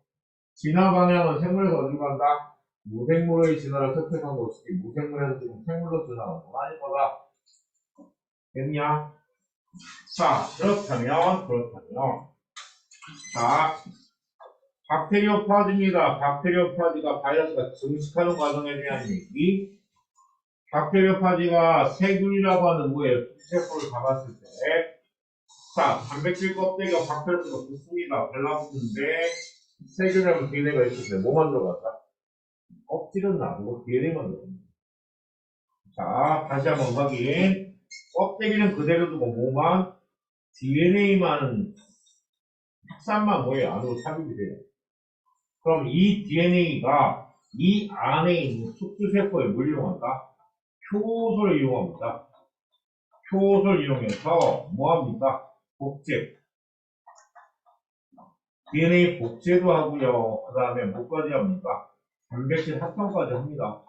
진화 방향은 생물에서 어디로 간다? 무생물의 진화를 설득한 것이지 무생물에서 지금 생물로 진화하는 건 아닐 거다. 됐냐? 자, 그렇다면 자, 박테리오파지입니다. 박테리오파지가 바이러스가 증식하는 과정에 대한 얘기. 박테리오파지가 세균이라고 하는 뭐예요? 세포를 잡았을 때 자, 단백질 껍데기가 박테리오파지가 붙습니다. 달라붙는데 세균이라면 DNA가 있을 때 뭐 만들어갔다? 껍질은 놔두고 DNA 만들어갑니다. 자, 다시 한번 확인. 껍데기는 그대로 두고 뭐만? DNA만, 핵산만 뭐예요? 안으로 삽입이 돼요. 그럼 이 DNA가 이 안에 있는 숙주세포에 뭘 이용한다? 효소를 이용합니다. 효소를 이용해서 뭐합니까? 복제. DNA 복제도 하고요. 그 다음에 뭐까지 합니까? 단백질 합성까지 합니다.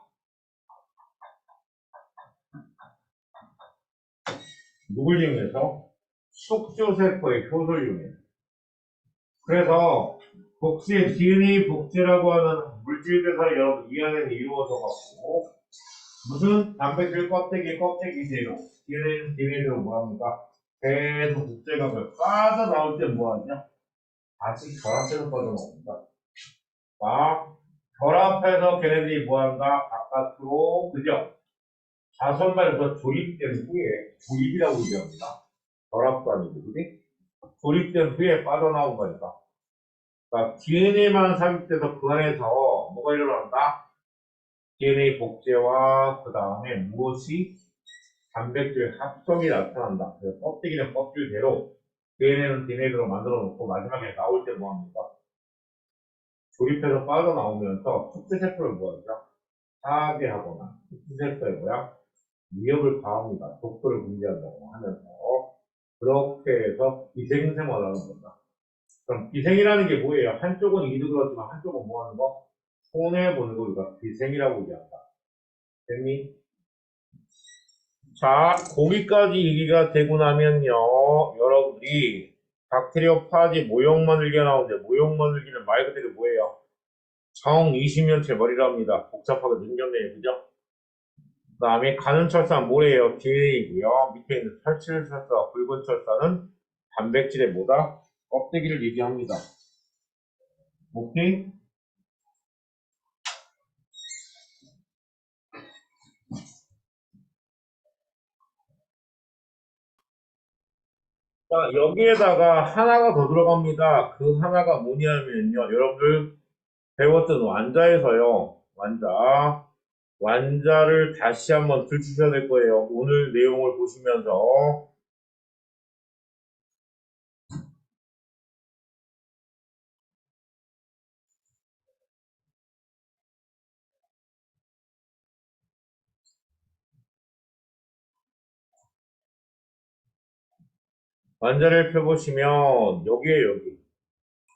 누굴 이용해서? 숙주세포의 효소를 이용해서. 그래서 DNA 복제라고 하는 물질 대사를 여러분 이 안에는 이루어져 갖고 무슨 단백질 껍데기 재료 DNA대로 뭐합니까? 계속 복제가 빠져나올 때 뭐하냐? 다시 결합해서 빠져나옵니다. 자, 결합해서 걔네들이 뭐한다? 바깥으로 그죠? 자선발에서 조립된 후에 조립이라고 얘기합니다. 결합도 아니고 그지? 조립된 후에 빠져나온 거니까. 그러니까 DNA만 삽입돼서 그 안에서 뭐가 일어난다? DNA 복제와 그 다음에 무엇이? 단백질 합성이 나타난다. 그래서 껍데기는 껍질대로 DNA는 DNA대로 만들어 놓고 마지막에 나올 때 뭐합니까? 조립해서 빠져나오면서 숙주세포를 뭐하죠? 파괴하거나 숙주세포에 뭐야? 위협을 가합니다. 독소를 분비한다고 하면서 그렇게 해서 기생생활을 하는 겁니다. 그럼 기생이라는 게 뭐예요? 한쪽은 이득을 얻지만 한쪽은 뭐 하는 거? 손해보는 걸 우리가 기생이라고 얘기한다. 됐니? 자, 거기까지 얘기가 되고 나면요, 여러분들이 박테리오파지 모형 만들기가 나오는데 모형 만들기는 말 그대로 뭐예요? 정 20년째 머리랍니다. 복잡하게 능겼네요. 그죠? 그 다음에 가는 철사는 뭐예요? DNA이고요. 밑에 있는 철칠 철사, 붉은 철사는 단백질의 뭐다? 껍데기를 얘기합니다. 오케이? 자, 여기에다가 하나가 더 들어갑니다. 그 하나가 뭐냐면요. 여러분들 배웠던 완자에서요. 완자를 다시 한번 들추셔야 될 거예요. 오늘 내용을 보시면서 완자를 펴보시면 여기에 여기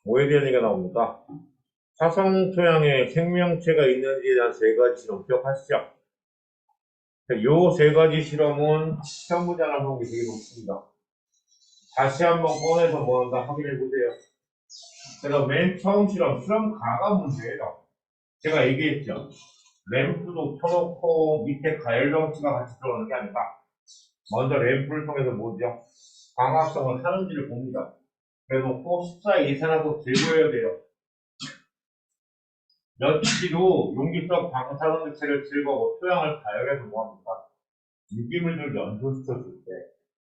뭐에 대한 얘기가 나옵니다. 화성 토양에 생명체가 있는지에 대한 세 가지 실험 기억하시죠? 요 세 가지 실험은 시험 문제 나오는 게 되게 높습니다. 다시 한번 꺼내서 뭐 한다 확인해 보세요. 그래서 맨 처음 실험 가가 문제예요. 제가 얘기했죠. 램프도 켜놓고 밑에 가열정치가 같이 들어오는 게 아니라 먼저 램프를 통해서 뭐죠? 광합성을 하는지를 봅니다. 그래놓고 14의 이산화도 제거해야 돼요. 여치도 용기성 방사능 물체를 제거하고 토양을 가열해서 뭐합니까? 유기물들을 연소시켰을 때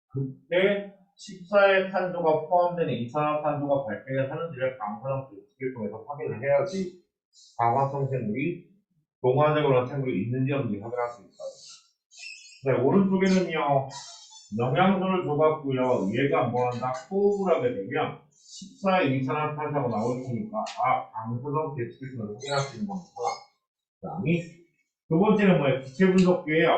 그때 14의 탄소가 포함된 이산화탄소가 발생을 하는지를 방사능 물체를 통해서 확인을 해야지 방화성 생물이 동화적으로 생물이 있는지 없는지 확인할 수 있어요. 네, 오른쪽에는요 영양소를 줘갖고요 얘가 뭐한다 호흡을 하게 되면 14의 이산화탄소가 나올 테니까 방사성 배출을 확인할 수 있는 겁니다. 그다음에 두 번째는 뭐예요? 기체 분석기예요.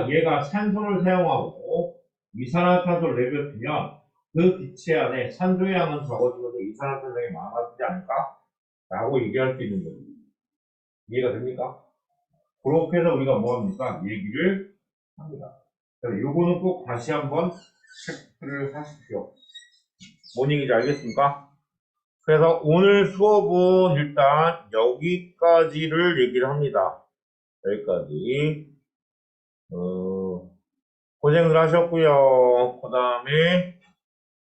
얘가 산소를 사용하고 이산화탄소를 내뱉으면 그 기체 안에 산소의 양은 적어지면서 이산화탄소가 많아지지 않을까? 라고 얘기할 수 있는 겁니다. 이해가 됩니까? 그렇게 해서 우리가 뭐합니까? 얘기를 합니다. 그래서 요거는 꼭 다시 한번 체크를 하십시오. 뭔 얘기인지 알겠습니까? 그래서 오늘 수업은 일단 여기까지를 얘기를 합니다. 여기까지. 고생들 하셨고요. 그 다음에